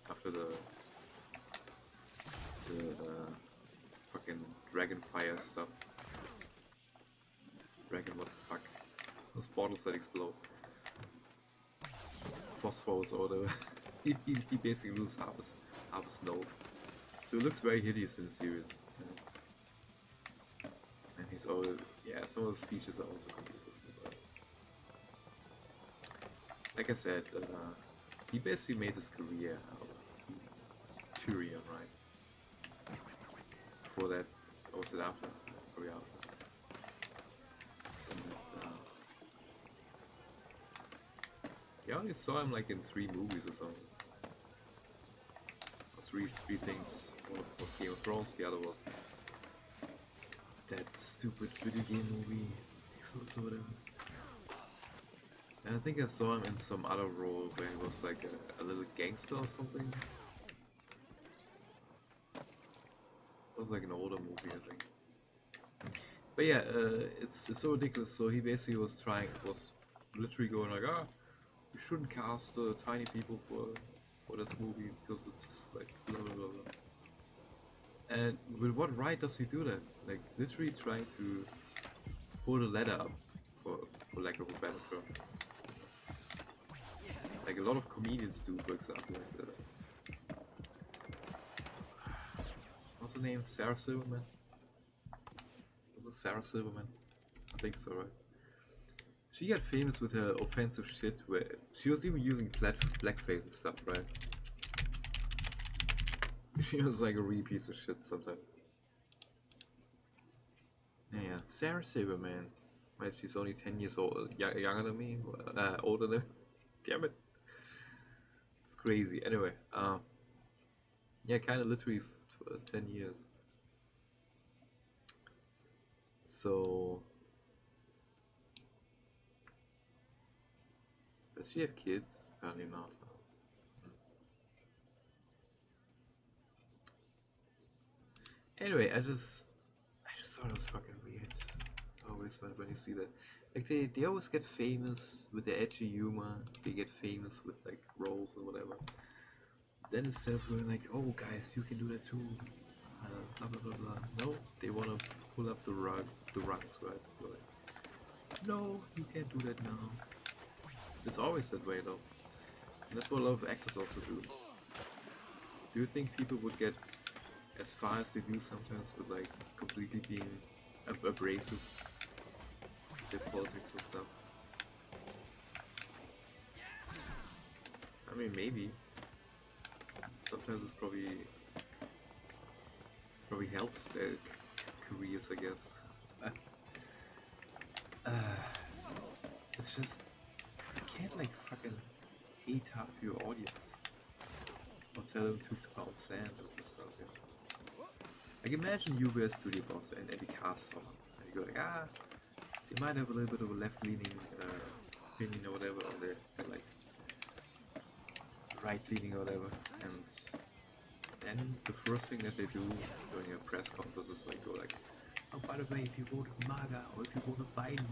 after the fucking dragon fire stuff. Dragon, what the fuck? Those bottles that explode. Phosphorus or whatever. he basically loses half his nose. So he looks very hideous in the series. And he's always, yeah, some of the speeches are also completely different. Like I said, he basically made his career out of Tyrion, right? Before that, or was it after? Probably after. So that, yeah, I only saw him like in 3 movies or something. Or three things. One was Game of Thrones, the other was that stupid video game movie, Exodus or whatever. And I think I saw him in some other role where he was like a little gangster or something. It was like an older movie, I think. But yeah, it's so ridiculous. So he basically was literally going like, you shouldn't cast tiny people for this movie because it's like blah blah blah blah. And with what right does he do that? Like literally trying to hold a ladder up, for lack of a better term. Like a lot of comedians do, for example. Like what's her name? Sarah Silverman? Was it Sarah Silverman? I think so, right? She got famous with her offensive shit, where she was even using blackface and stuff, right? She was like a real piece of shit sometimes. Yeah, Sarah Silverman. Wait, she's only 10 years old, younger than me, older than. Damn it, it's crazy. Anyway, yeah, kind of literally 10 years. So, does she have kids? Apparently not. Anyway, I just thought it was fucking weird. Always when you see that, like they always get famous with the edgy humor. They get famous with like roles or whatever. Then instead of going like, oh guys, you can do that too, blah blah blah blah. No, they wanna pull up the rungs, right? They're like, no, you can't do that now. It's always that way though. And that's what a lot of actors also do. Do you think people would get as far as they do sometimes with like completely being abrasive with their politics and stuff? I mean, maybe. Sometimes it's probably helps their careers, I guess. It's just you can't like fucking hate half your audience or tell them to pound sand or stuff. Yeah. Like imagine you were a studio boss and you cast someone and you go like, they might have a little bit of a left-leaning opinion or whatever, or they're like right-leaning or whatever, and then the first thing that they do during a press conference is like go like, oh, by the way, if you voted MAGA or if you voted Biden,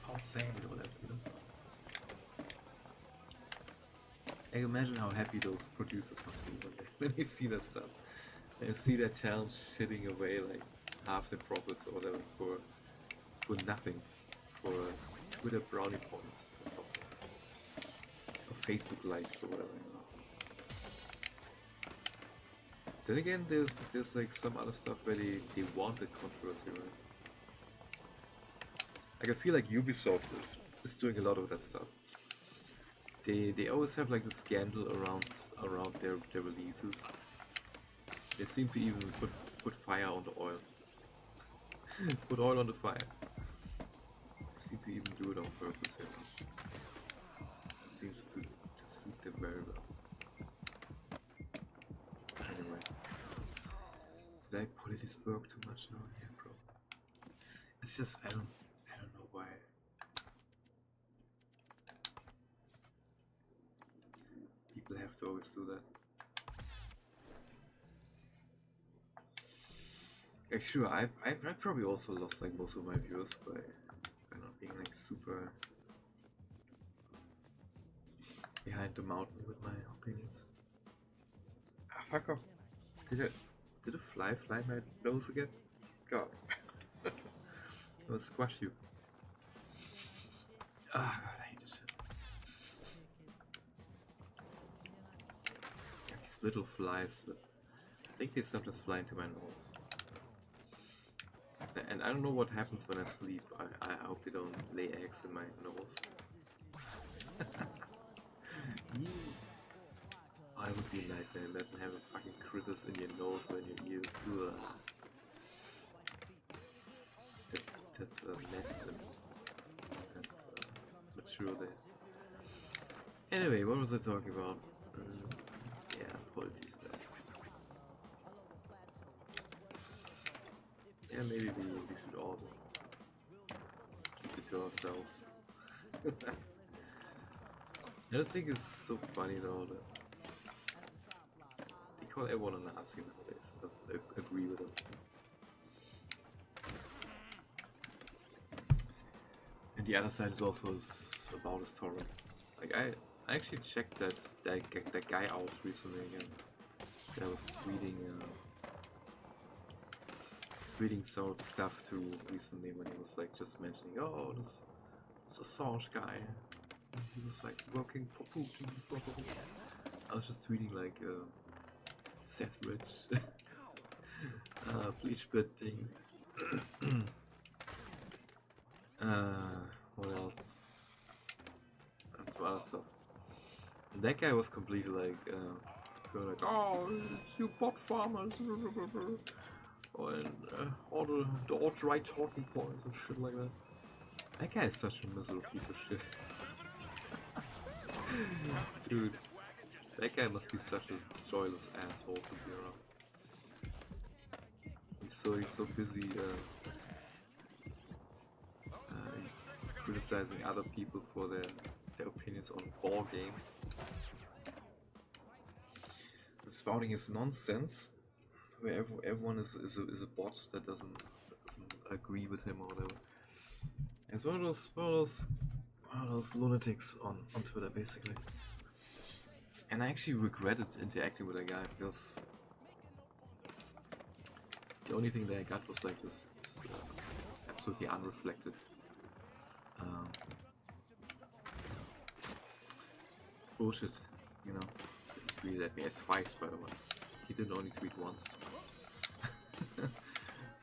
pound sand or whatever, you know. Like imagine how happy those producers must be when they see that stuff. And see their talent shitting away like half the profits or whatever for nothing. For Twitter brownie points or something. Or Facebook likes or whatever, you know. Then again there's like some other stuff where they want the controversy, right? Like I feel like Ubisoft is doing a lot of that stuff. They always have like the scandal around their releases. They seem to even put fire on the oil. Put oil on the fire. They seem to even do it on purpose, you know. Seems to suit them very well. Anyway. Did I Politisburg too much now? Yeah, bro. It's just I don't know why. People have to always do that. Actually, I probably also lost like most of my viewers by not being like super behind the mountain with my opinions. Ah, fuck off! Did a fly my nose again? God, I'll squash you. Ah, God, I hate this shit. Like these little flies that I think they sometimes fly into my nose. And I don't know what happens when I sleep. I hope they don't lay eggs in my nose. I would be like that. Imagine having fucking critters in your nose or in your ears. That's a mess. That's mature there. Anyway, what was I talking about? Yeah, politics stuff. Yeah, maybe we should all just keep it to ourselves. I just think it's so funny though that they call everyone a Nazi nowadays. Doesn't agree with them. And the other side is also about as torrent. Like I actually checked that guy out recently again. That was tweeting some of the stuff too recently when he was like just mentioning, oh, this Assange guy. He was like working for Putin. Blah, blah, blah. I was just tweeting like Seth Rich, Bleach Bit thing. What else? And some other stuff. That guy was completely like, oh, it's you bot farmers, and all the alt-right talking points and shit like that. That guy is such a miserable piece of shit. Dude, that guy must be such a joyless asshole to be around. He's so busy criticizing other people for their opinions on ball games. Spouting his nonsense, where everyone is a bot that doesn't agree with him or whatever. It's one of those lunatics on Twitter basically. And I actually regretted interacting with that guy because the only thing that I got was like this absolutely unreflected bullshit, you know. He tweeted at me twice, by the way. He didn't only tweet once.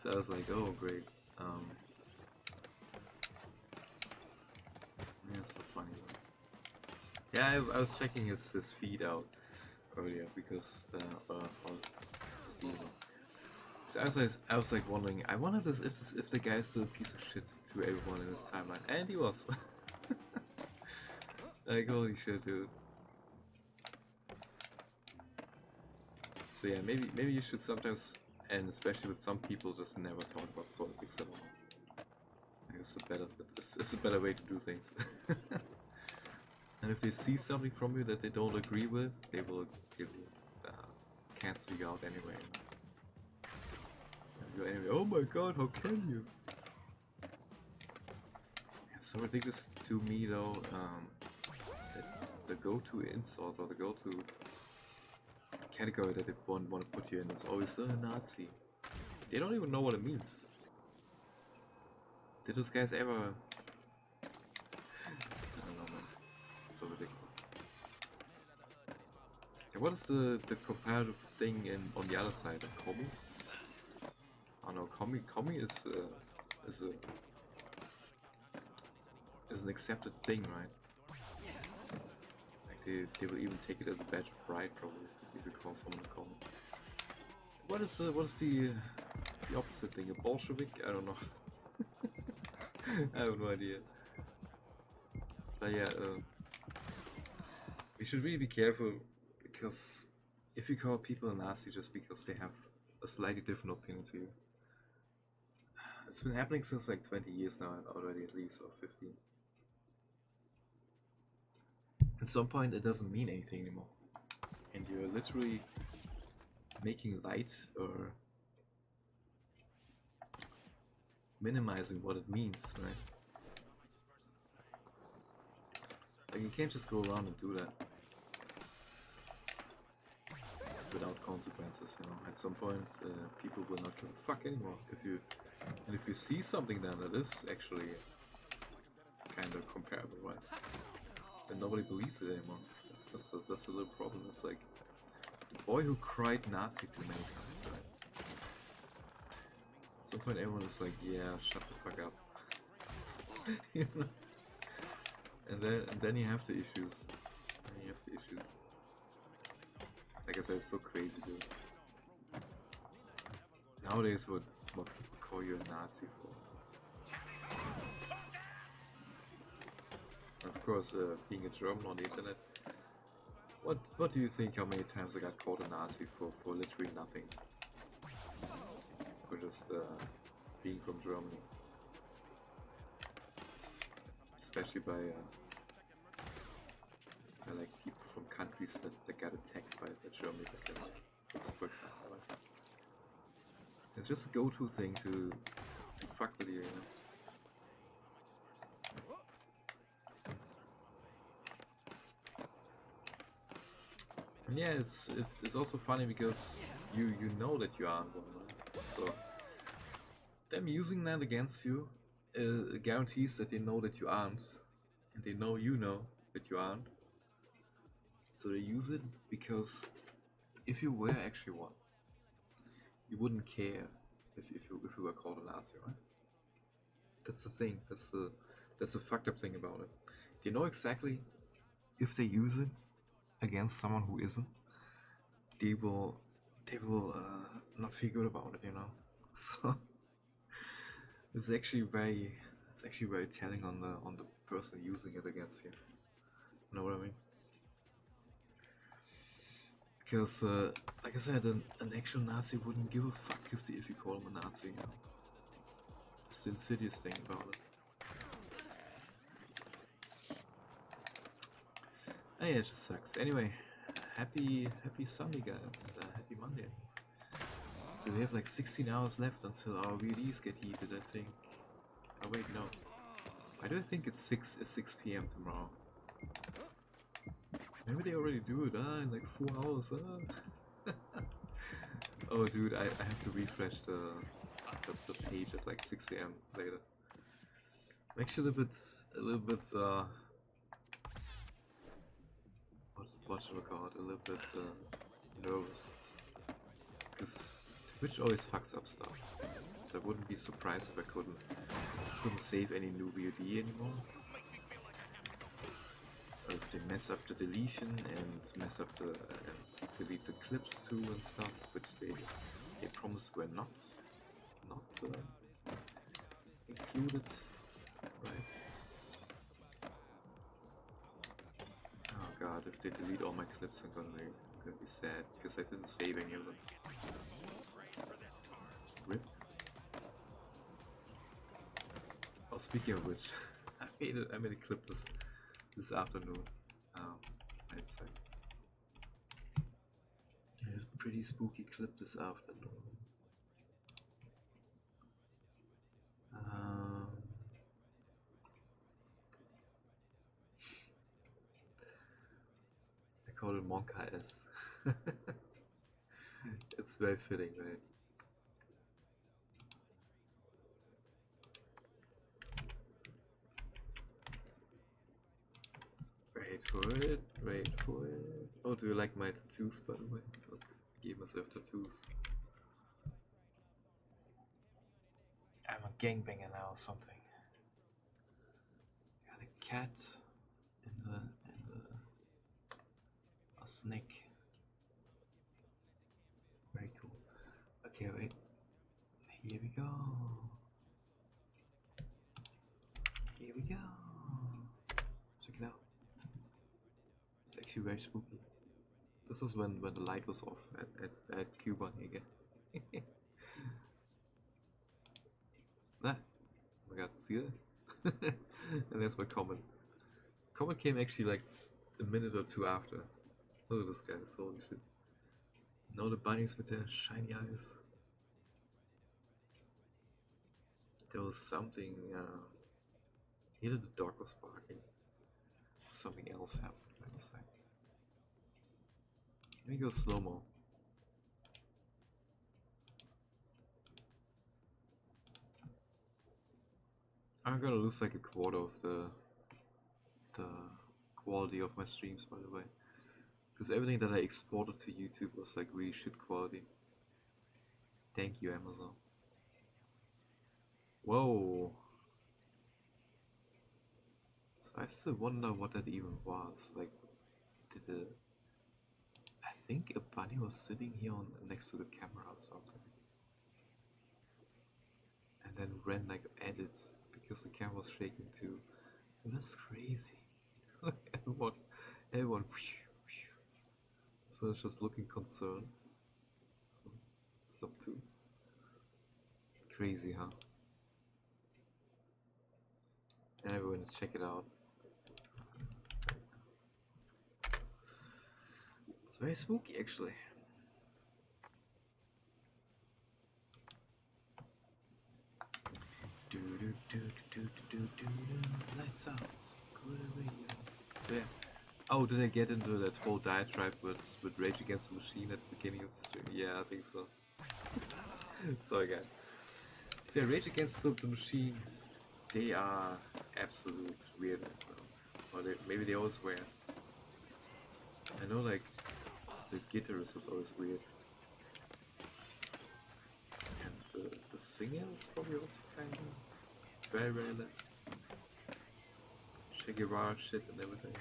So I was like, oh great. Yeah, so funny. Yeah, I was checking his feed out earlier because this evening. So I was like wondering. I wondered if the guy's still a piece of shit to everyone in his timeline, and he was. Like holy shit, dude. So yeah, maybe you should sometimes, and especially with some people, just never talk about politics at all. It's a better way to do things. And if they see something from you that they don't agree with, they will cancel you out anyway. Anyway, oh my god, how can you? It's so ridiculous to me though. The go-to insult or the go-to category that they want to put you in is always a Nazi. They don't even know what it means. Did those guys ever? I don't know, man. So ridiculous. And what is the comparative thing on the other side of Komi? Oh no, Komi is an accepted thing, right? Like they will even take it as a badge of pride, probably, if you call someone a Komi. What is the opposite thing? A Bolshevik? I don't know. I have no idea. But yeah, we should really be careful because if you call people a Nazi just because they have a slightly different opinion to you, it's been happening since like 20 years now already, at least, or 15. At some point, it doesn't mean anything anymore, and you're literally making light or minimizing what it means, right? Like you can't just go around and do that without consequences, you know. At some point, people will not give a fuck anymore. If you see something then that is actually kind of comparable, right? Then nobody believes it anymore. That's a little problem. It's like the boy who cried Nazi too many times, right? At some point, everyone is like, yeah, shut the fuck up. You know? And then you have the issues. Like I said, it's so crazy, dude. Nowadays, what people call you a Nazi for? And of course, being a German on the internet, what do you think? How many times I got called a Nazi for literally nothing? For just being from Germany, especially by like people from countries that got attacked by Germany back then, for example. Right? It's just a go-to thing to fuck with you, you know. And yeah, it's also funny because you know that you aren't one, right? So them using that against you guarantees that they know that you aren't, and they know you know that you aren't. So they use it because if you were actually one, you wouldn't care if you were called a Nazi, right? That's the thing. That's the fucked up thing about it. They know exactly if they use it against someone who isn't, they will not feel good about it, you know. So it's actually very telling on the person using it against you. You know what I mean? Because like I said, an actual Nazi wouldn't give a fuck if you call him a Nazi. You know? It's the insidious thing about it. Hey, it just sucks. Anyway, happy Sunday, guys. Happy Monday. So we have like 16 hours left until our VDs get heated, I think. Oh wait, no. Why do I think it's 6 p.m. tomorrow? Maybe they already do it, in like 4 hours, Oh dude, I have to refresh the page at like 6 a.m. later. I'm actually a little bit, what should I call it? A little bit, nervous. Because Twitch always fucks up stuff. So I wouldn't be surprised if I couldn't save any new VOD anymore. Or if they mess up the deletion and mess up the delete the clips too and stuff, which they promised were not included, right? Oh god, if they delete all my clips, I'm gonna be sad because I didn't save any of them. Rip. Oh, speaking of which, I made a clip this afternoon. I'd say. I had a pretty spooky clip this afternoon. I call it Monka S. It's very fitting, right? Wait for it. Oh, do you like my tattoos, by the way? Look, I gave myself tattoos. I'm a gangbanger now or something. Got a cat and a snake. Very cool. Okay, wait. Here we go. Here we go. Check it out. It's actually very spooky. This was when the light was off at Cuba again. Ah, oh my god, see that? And there's my comment. Comment came actually like a minute or two after. Look at this guy, holy shit. Now the bunnies with their shiny eyes. There was something, either the dog was barking, something else happened, let me say. Let me go slow-mo. I'm gonna lose like a quarter of the quality of my streams, by the way. Because everything that I exported to YouTube was like really shit quality. Thank you, Amazon. Whoa. So I still wonder what that even was. Like, I think a bunny was sitting here next to the camera or something. And then ran like at it because the camera was shaking too. And that's crazy. everyone so it's just looking concerned. So stop too. Crazy, huh? And everyone check it out. It's very spooky actually. Lights out. Good radio. So yeah. Oh, did I get into that whole diatribe with Rage Against the Machine at the beginning of the stream? Yeah, I think so. Sorry guys. So yeah, Rage Against the Machine, they are absolute weirdos now. Or maybe they always were. I know like the guitarist was always weird. And the singer is probably also kind of... very lit. Che Guevara shit and everything.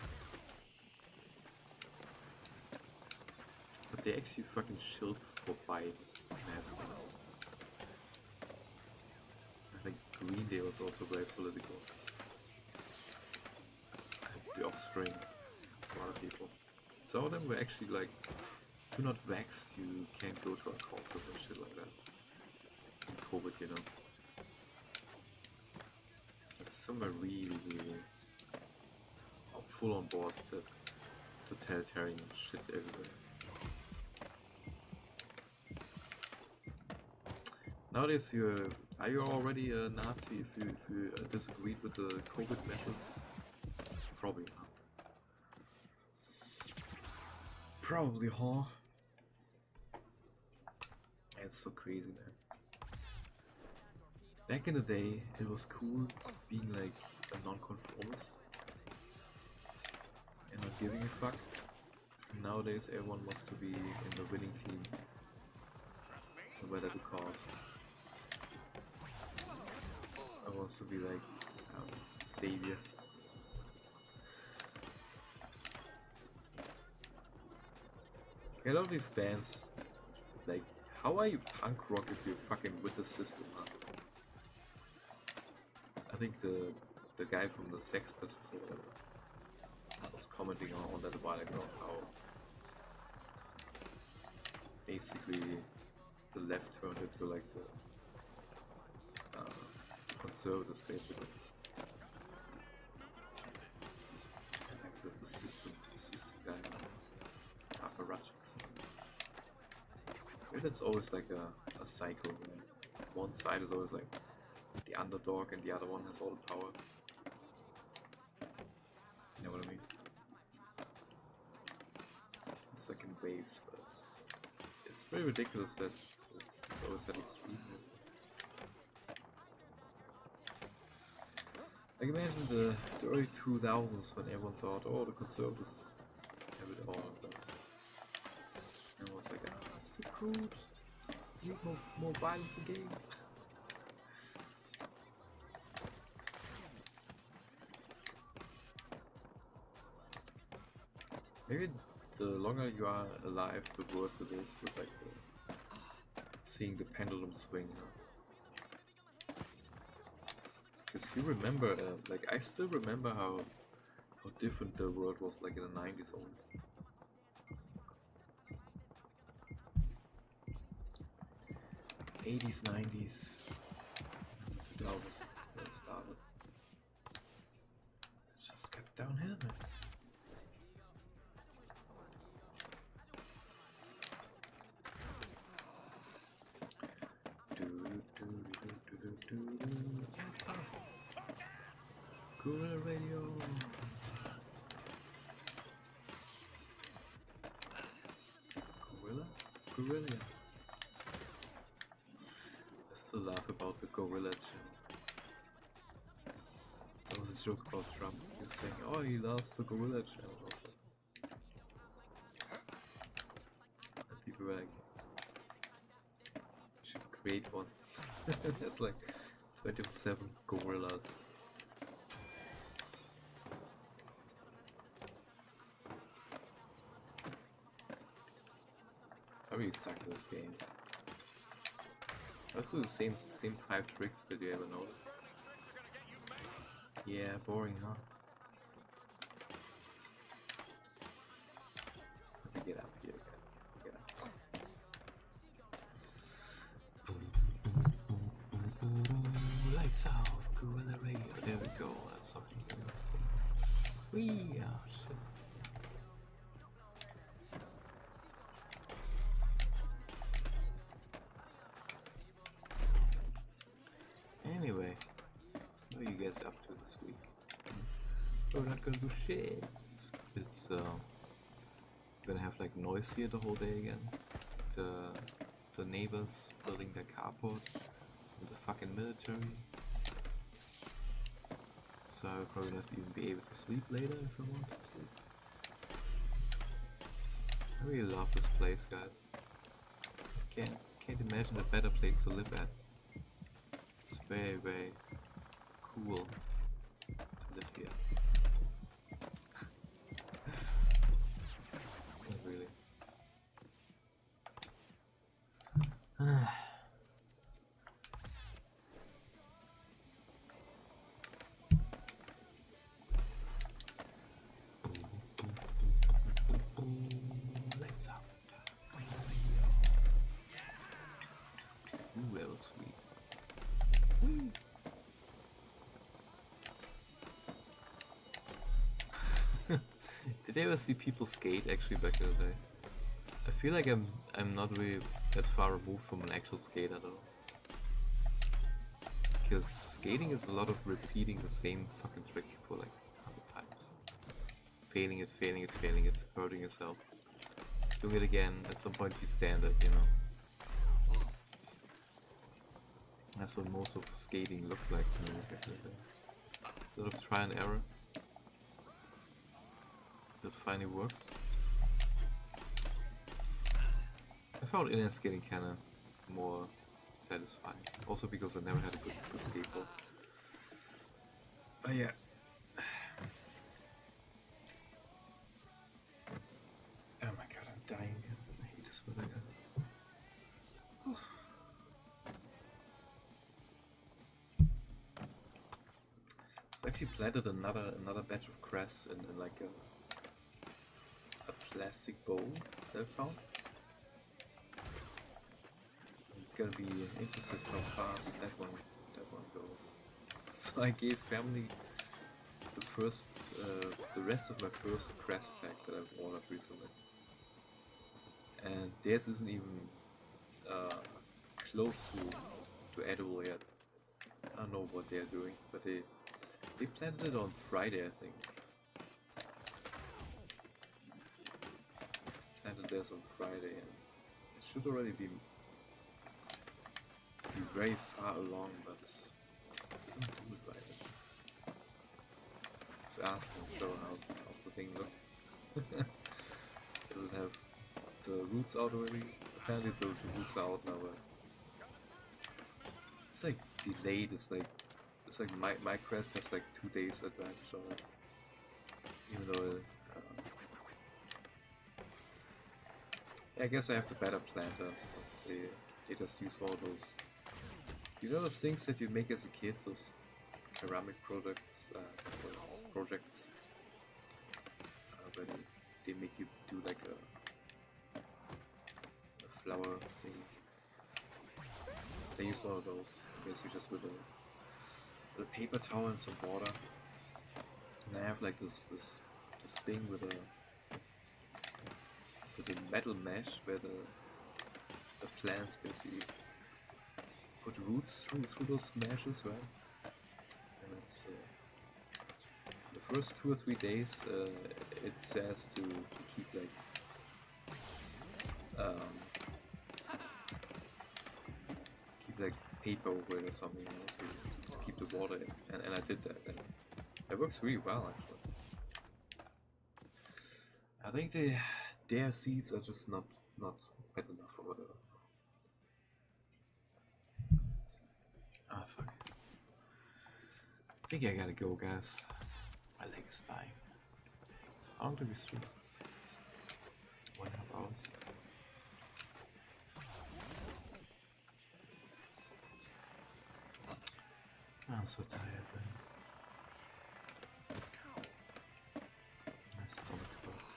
But they actually fucking chilled for Biden. I think Green Day was also very political. The Offspring, a lot of people. Some of them were actually like, if you're not vaxxed, you can't go to our concerts and shit like that. And COVID, you know. But some are really full on board with the totalitarian shit everywhere. Nowadays, are you already a Nazi if you disagreed with the COVID measures? Probably not. Probably, huh? It's so crazy, man. Back in the day, it was cool being like a non-conformist and not giving a fuck. Nowadays, everyone wants to be in the winning team, no matter the cost. Everyone wants to be like savior. A lot of these bands, like, how are you punk rock if you're fucking with the system, huh? I think the guy from the Sex Pistols or whatever was commenting on that a while ago, how basically the left turned into like the conservatives, basically. Like the system guy, apparatchiks. Maybe that's always like a cycle, right? One side is always like the underdog and the other one has all the power. You know what I mean? It's like in waves, but it's pretty ridiculous that it's always at extreme. Like imagine the early 2000s when everyone thought, oh, the conservatives have it all. But everyone's like, ah, it's too crude. We need more violence and games. Maybe the longer you are alive, the worse it is with like seeing the pendulum swing. Because you remember, like I still remember how different the world was like in the 90s only. 80s, 90s, 2000s when it started. Just kept downhill, man. Gorilla Radio. Gorilla? I still laugh about the Gorilla channel. There was a joke about Trump. He was saying, oh, he loves the Gorilla channel. And people were like, you should create one. There's like 27 gorillas. I really suck at this game. I also do the same 5 tricks that you ever noticed. Yeah, boring, huh? Let me get up here again. Get up. Lights out, Gorilla Radio. There we go. That's something new. Wee, oh shit. Anyway, what are you guys up to this week? We're not gonna do shit. It's gonna have like noise here the whole day again. The neighbors building their carport with the fucking military. So I'll probably not even be able to sleep later if I want to sleep. I really love this place, guys. Can't imagine a better place to live at. It's very, very cool to live here. Not really. Lights out. Ooh, that was sweet. Whee. Did you ever see people skate actually back in the day? I feel like I'm not really that far removed from an actual skater though. Because skating is a lot of repeating the same fucking trick for like 100 times. Failing it, failing it, failing it, hurting yourself. Doing it again, at some point you stand it, you know. That's what most of skating looked like to me back in the day. A lot of try and error. That finally worked. I found inline skating kinda more satisfying. Also because I never had a good skateboard. But yeah. Oh my god, I'm dying. I hate this weather, guys. I actually planted another batch of grass in like a plastic bowl that I found. I'm gonna be interested how fast that one goes. So I gave family the rest of my first grass pack that I've ordered recently, and theirs isn't even close to edible yet. I don't know what they're doing, but they planted it on Friday, I think. Planted theirs on Friday, and it should already be very far along, but I don't do it right. Just asking, so how's the thing look? Does it have the roots out already? Apparently the roots are out now, but it's like delayed. It's like my crest has like 2 days advantage on it, even though I guess I have the better planters. They just use all those, you know, those things that you make as a kid, those ceramic projects where they make you do like a flower thing. They use one of those, basically just with a paper towel and some water. And I have like this thing with a metal mesh where the plants basically put roots through those meshes, right? And it's the first 2 or 3 days it says to keep like paper over it or something, you know, to keep the water in. And I did that, and it works really well actually. I think their seeds are just not wet enough or whatever. Ah, fuck. I think I gotta go, guys. My leg is dying. How long did we stream? 1.5 hours. I'm so tired, man. My stomach hurts.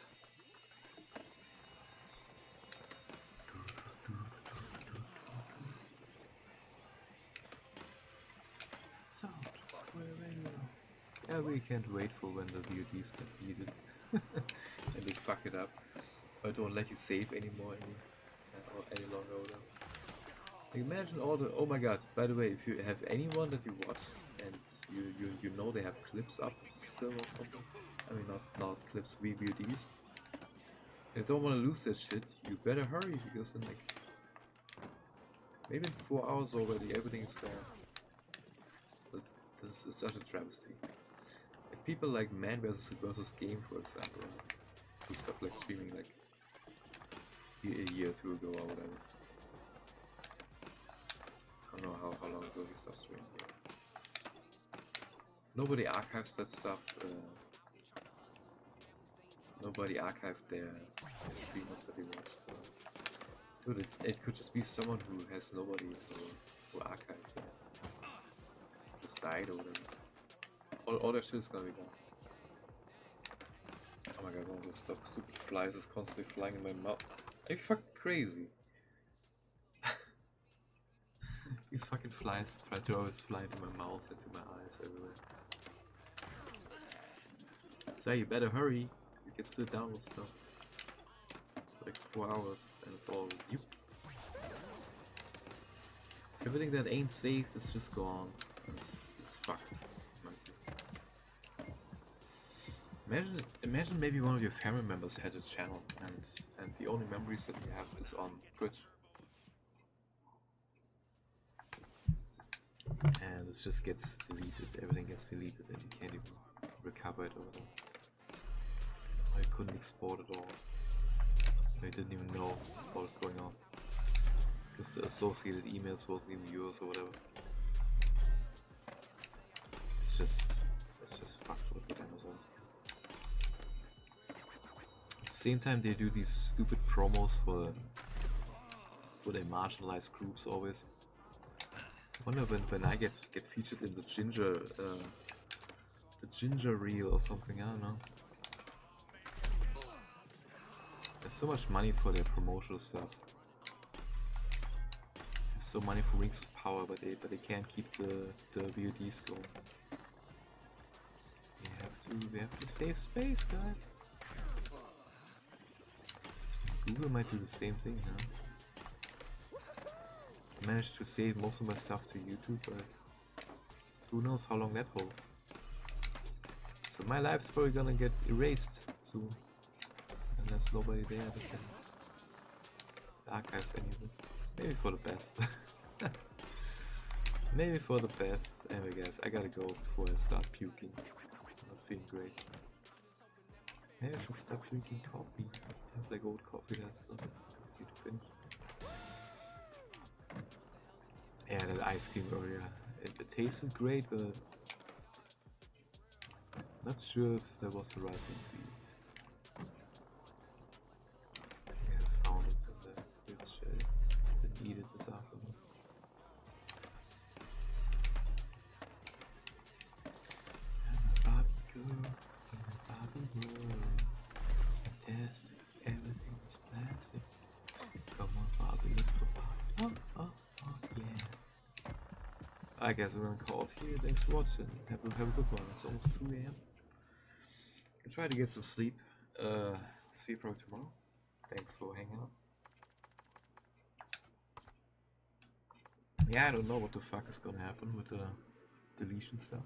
So, where are you? Yeah, we can't wait for when the VODs get deleted and they fuck it up. Or don't let you save anymore any longer. Or like, imagine all the, oh my god, by the way, if you have anyone that you watch and you know they have clips up still or something, I mean not clips, VODs, and don't want to lose that shit, you better hurry, because in like maybe in 4 hours already everything is there. This is such a travesty. Like people like Man vs Game, for example, who stopped like streaming like a year or 2 ago or whatever. I don't know how long ago he stopped streaming. Nobody archives that stuff. Nobody archived their streamers that they watched. Dude, it could just be someone who has nobody who archived it. Just died or whatever. All that shit is gonna be gone. Oh my god, one of those stupid flies is constantly flying in my mouth. Are you fucking crazy? These fucking flies try to always fly into my mouth, into my eyes, everywhere. So you better hurry. You can still download stuff. For like 4 hours and it's all you. Everything that ain't saved is just gone. It's fucked. Imagine maybe one of your family members had a channel and the only memories that you have is on Twitch. And it just gets deleted, everything gets deleted and you can't even recover it or whatever. I couldn't export it all. I didn't even know what was going on. Because the associated emails wasn't even yours or whatever. It's just fucked with Amazon. At the same time they do these stupid promos for their marginalized groups always. I wonder when I get featured in the ginger reel or something, I don't know. There's so much money for their promotional stuff. There's so money for Rings of Power, but they can't keep the VODs going. We have to save space, guys. Google might do the same thing now. I managed to save most of my stuff to YouTube, but who knows how long that holds. So my life's probably gonna get erased soon. Unless nobody there that can archives anything. Maybe for the best. Maybe for the best. Anyway guys, I gotta go before I start puking. I'm not feeling great. Maybe I should stop drinking coffee. I have like old coffee that's not good to finish. Yeah, that ice cream earlier. It tasted great, but not sure if that was the right thing to eat. Yeah, I found it in the fridge. I didn't eat it this afternoon. Barbie world. Fantastic. Everything is plastic. Come on, Barbie, let's go Barbie. Oh, yeah. I guess we're gonna call it here. Thanks for watching. Have a good one. It's almost 2 AM. I'll try to get some sleep. See you probably tomorrow. Thanks for hanging out. Yeah, I don't know what the fuck is gonna happen with the deletion stuff.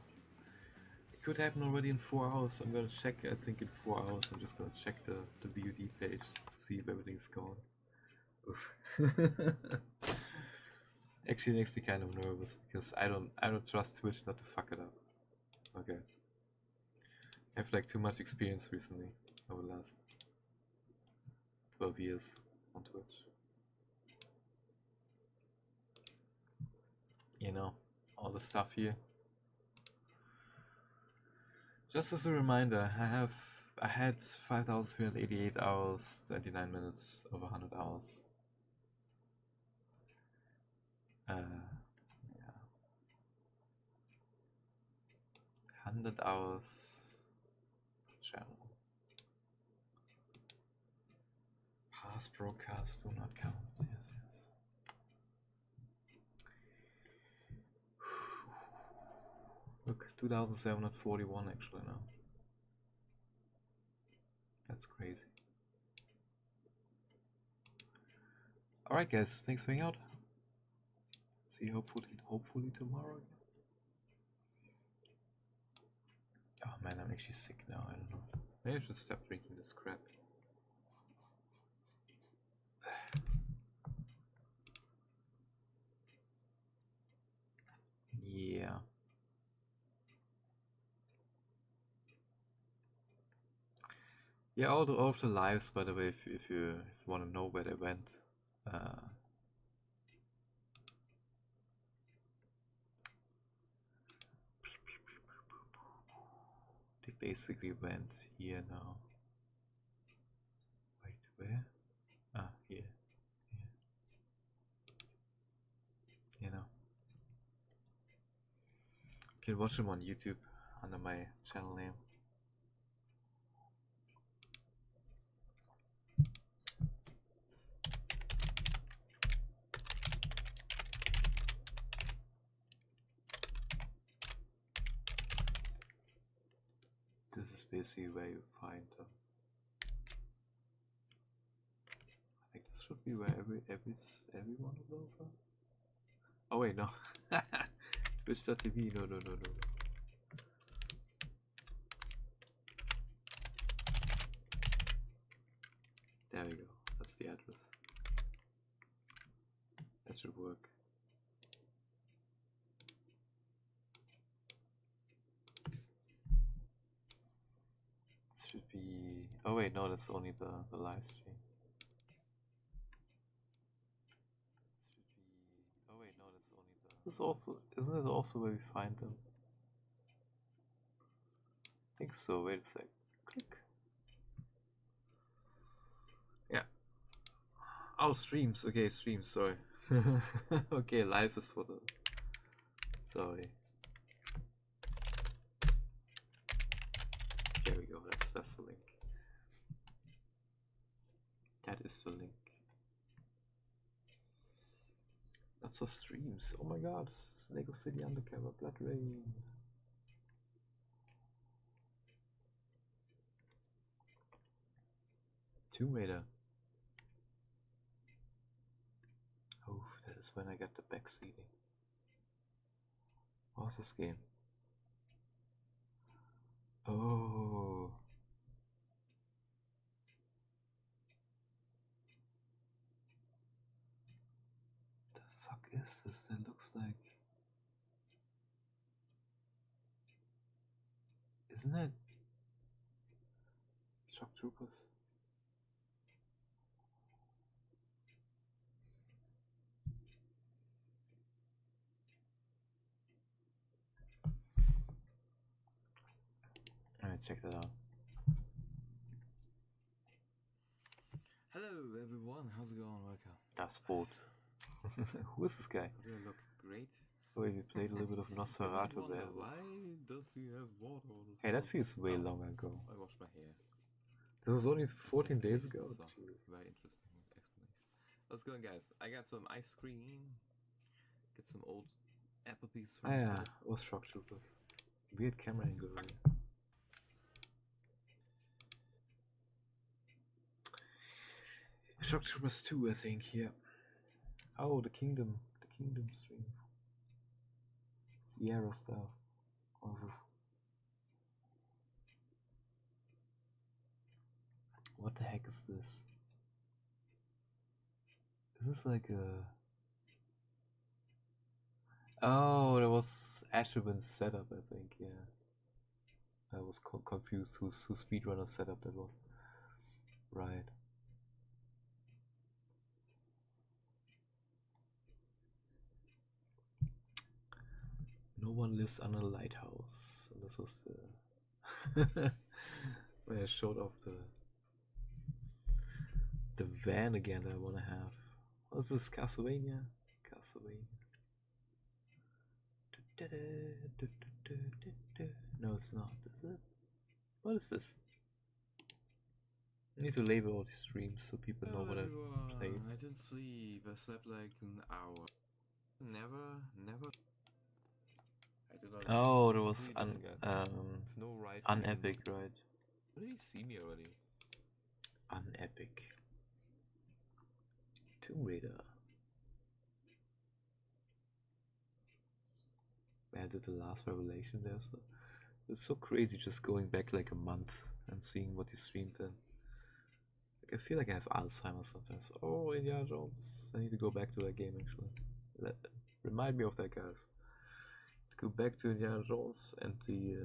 It could happen already in 4 hours, so I'm gonna check. I think in 4 hours I'm just gonna check the VOD page, see if everything's gone. Oof. Actually makes me kind of nervous because I don't trust Twitch not to fuck it up. Okay. I have like too much experience recently over the last 12 years on Twitch. You know, all the stuff here. Just as a reminder, I had 5,388 hours, 29 minutes, over 100 hours. Yeah. 100 hours channel. Past broadcasts do not count. Yes. Look, 2,741 actually now. That's crazy. Alright guys, thanks for hanging out. See you hopefully tomorrow again. Oh man, I'm actually sick now, I don't know. Maybe I should stop drinking this crap. Yeah. Yeah, all of the lives, by the way, if you want to know where they went. basically went here now. Wait, where? Ah, here. You know. You can watch them on YouTube under my channel name. This is basically where you find them. I think this should be where every one of those are. Oh wait, no. Twitch.tv, no. There we go. That's the address. That should work. This should be. Oh wait, no, that's only the live stream. Oh wait, no, that's only the. This also isn't it also where we find them? I think so. Wait a sec. Click. Yeah. Oh, streams. Okay, streams. Sorry. Okay, live is for the. Sorry. There we go. That's the link. That is the link. That's for streams. Oh my God! Lego City Undercover, Blood Rain. Tomb Raider. Oh, that is when I got the backseating. What was this game? Oh. The fuck is this? That looks like. Isn't it? Shock Troopers. Alright, check that out. Hello everyone, how's it going? Welcome. Das Boot. Who is this guy? Do I look great? Oh, we played a little bit of Nosferatu there. Why does he have water on his Hey, that face? feels way long ago. I washed my hair. This was only 14 days ago. That's a very interesting explanation. How's it going, guys? I got some ice cream. Get some old Applebee's from yeah, it was Shock Troopers. Weird camera angle. Really. Shock Troopers 2, I think. Yeah. Oh, the Kingdom stream. Sierra stuff. What is this? What the heck is this? Is this like a... Oh, that was Ashwin's setup, I think, yeah. I was confused whose speedrunner setup that was. Right. No one lives under a lighthouse. And this was the... when I showed off the van again that I want to have. What's this? Castlevania? No, it's not, is it? What is this? I need to label all these streams so people know what I played. I didn't sleep. I slept like an hour. Never. I did not. Oh, there was no right. Unepic, right? Did he see me already? Unepic. Tomb Raider. I did the last revelation there, so it's so crazy just going back like a month and seeing what you streamed then. Like, I feel like I have Alzheimer's sometimes. Oh, Indiana Jones. I need to go back to that game actually. Remind me of that, guys. To go back to Indiana Jones and the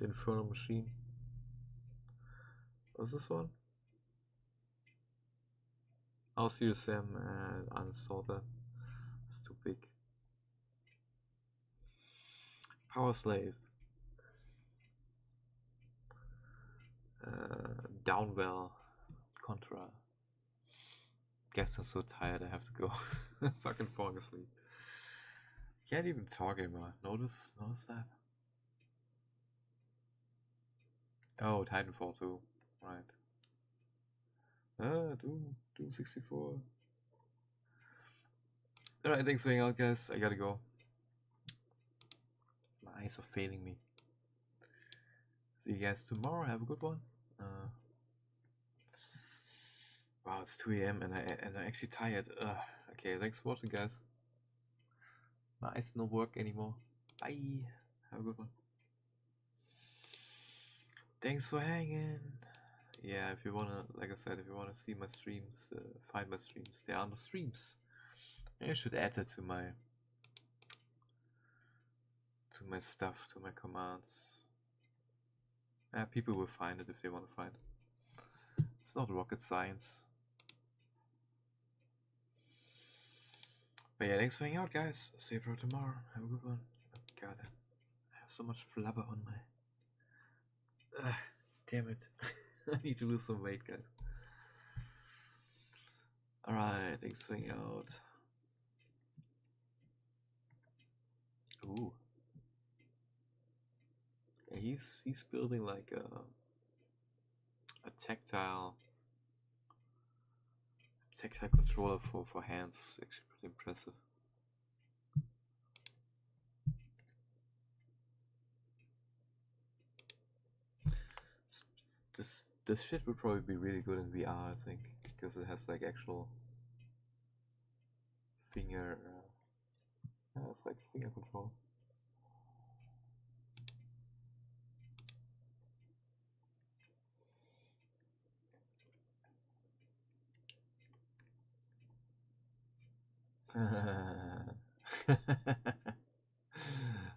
Infernal Machine. What's this one? I'll see you, Sam, and uninstall that. It's too big. Power Slave. Downwell Contra. Guess I'm so tired I have to go. Fucking falling asleep. Can't even talk anymore. Notice that? Oh, Titanfall 2. Right. Doom 64. Alright, thanks for hanging out, guys. I gotta go. My eyes are failing me. See you guys tomorrow. Have a good one. Wow, it's 2 a.m. and I'm actually tired. Okay, thanks for watching, guys. My eyes don't work anymore. Bye. Have a good one. Thanks for hanging. Yeah, if you wanna, like I said, if you wanna see my streams, find my streams. They are on the streams. I should add it to my stuff, to my commands. Yeah, people will find it if they want to find it. It's not rocket science. But yeah, thanks for hanging out, guys. See you for tomorrow. Have a good one. Oh, God, I have so much flubber on my... damn it. I need to lose some weight, guys. Alright, thanks for hanging out. Ooh. Yeah, he's building like a tactile controller for hands. It's actually pretty impressive. This shit would probably be really good in VR, I think, because it has like actual finger. Yeah, it's like finger control.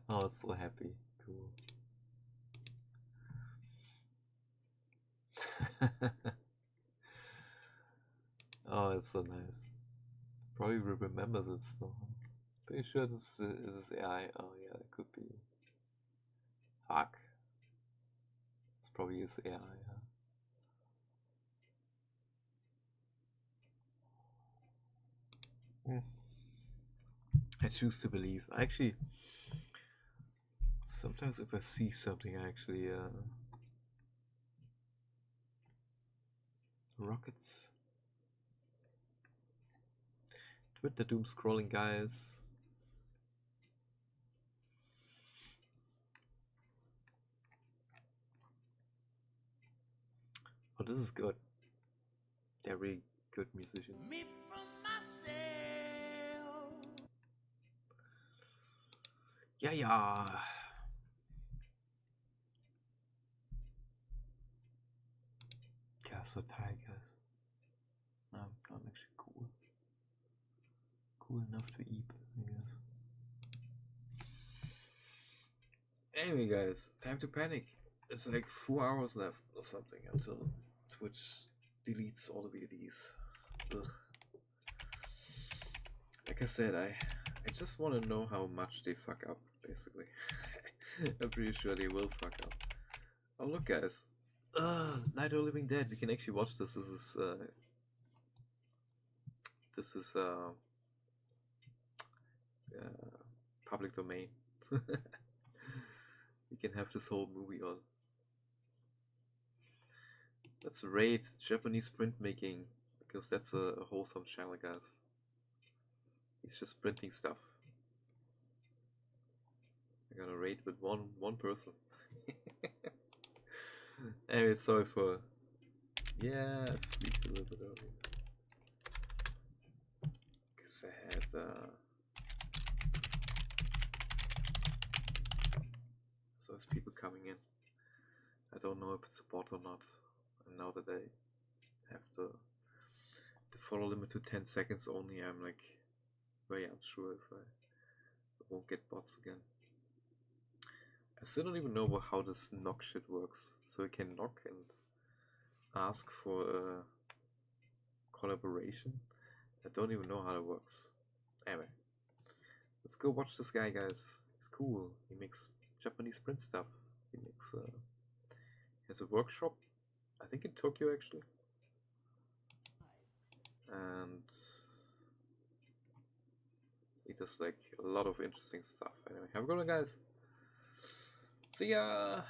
Oh, it's so happy. Cool. Oh, it's so nice. Probably remember this. So pretty sure this is AI. Oh yeah, it could be. Fuck. It's probably is AI. Yeah. I choose to believe. Actually, sometimes if I see something, I actually rockets. Twitter doom scrolling, guys. Oh, this is good. They're really good musicians. Me from myself. Yeah, yeah. Yeah, so tired, guys. I'm actually cool. Cool enough to eat, I guess. Anyway, guys, time to panic. It's like 4 hours left or something until Twitch deletes all the VODs. Ugh. Like I said, I just want to know how much they fuck up, basically. I'm pretty sure they will fuck up. Oh, look, guys. Night of the Living Dead. We can actually watch this. This is public domain. We can have this whole movie on. Let's rate Japanese printmaking, because that's a wholesome channel, guys. He's just printing stuff. I gotta rate with one person. Anyway, sorry for... Yeah, I freaked a little bit earlier. Because I had... So there's people coming in. I don't know if it's a bot or not. And now that I have the follow limit to 10 seconds only, I'm like very unsure if I won't get bots again. I still don't even know how this knock shit works. So you can knock and ask for a collaboration. I don't even know how that works. Anyway, let's go watch this guy, guys. He's cool. He makes Japanese print stuff. He makes he has a workshop I think in Tokyo actually. And it does like a lot of interesting stuff. Anyway, have a good one, guys. See ya.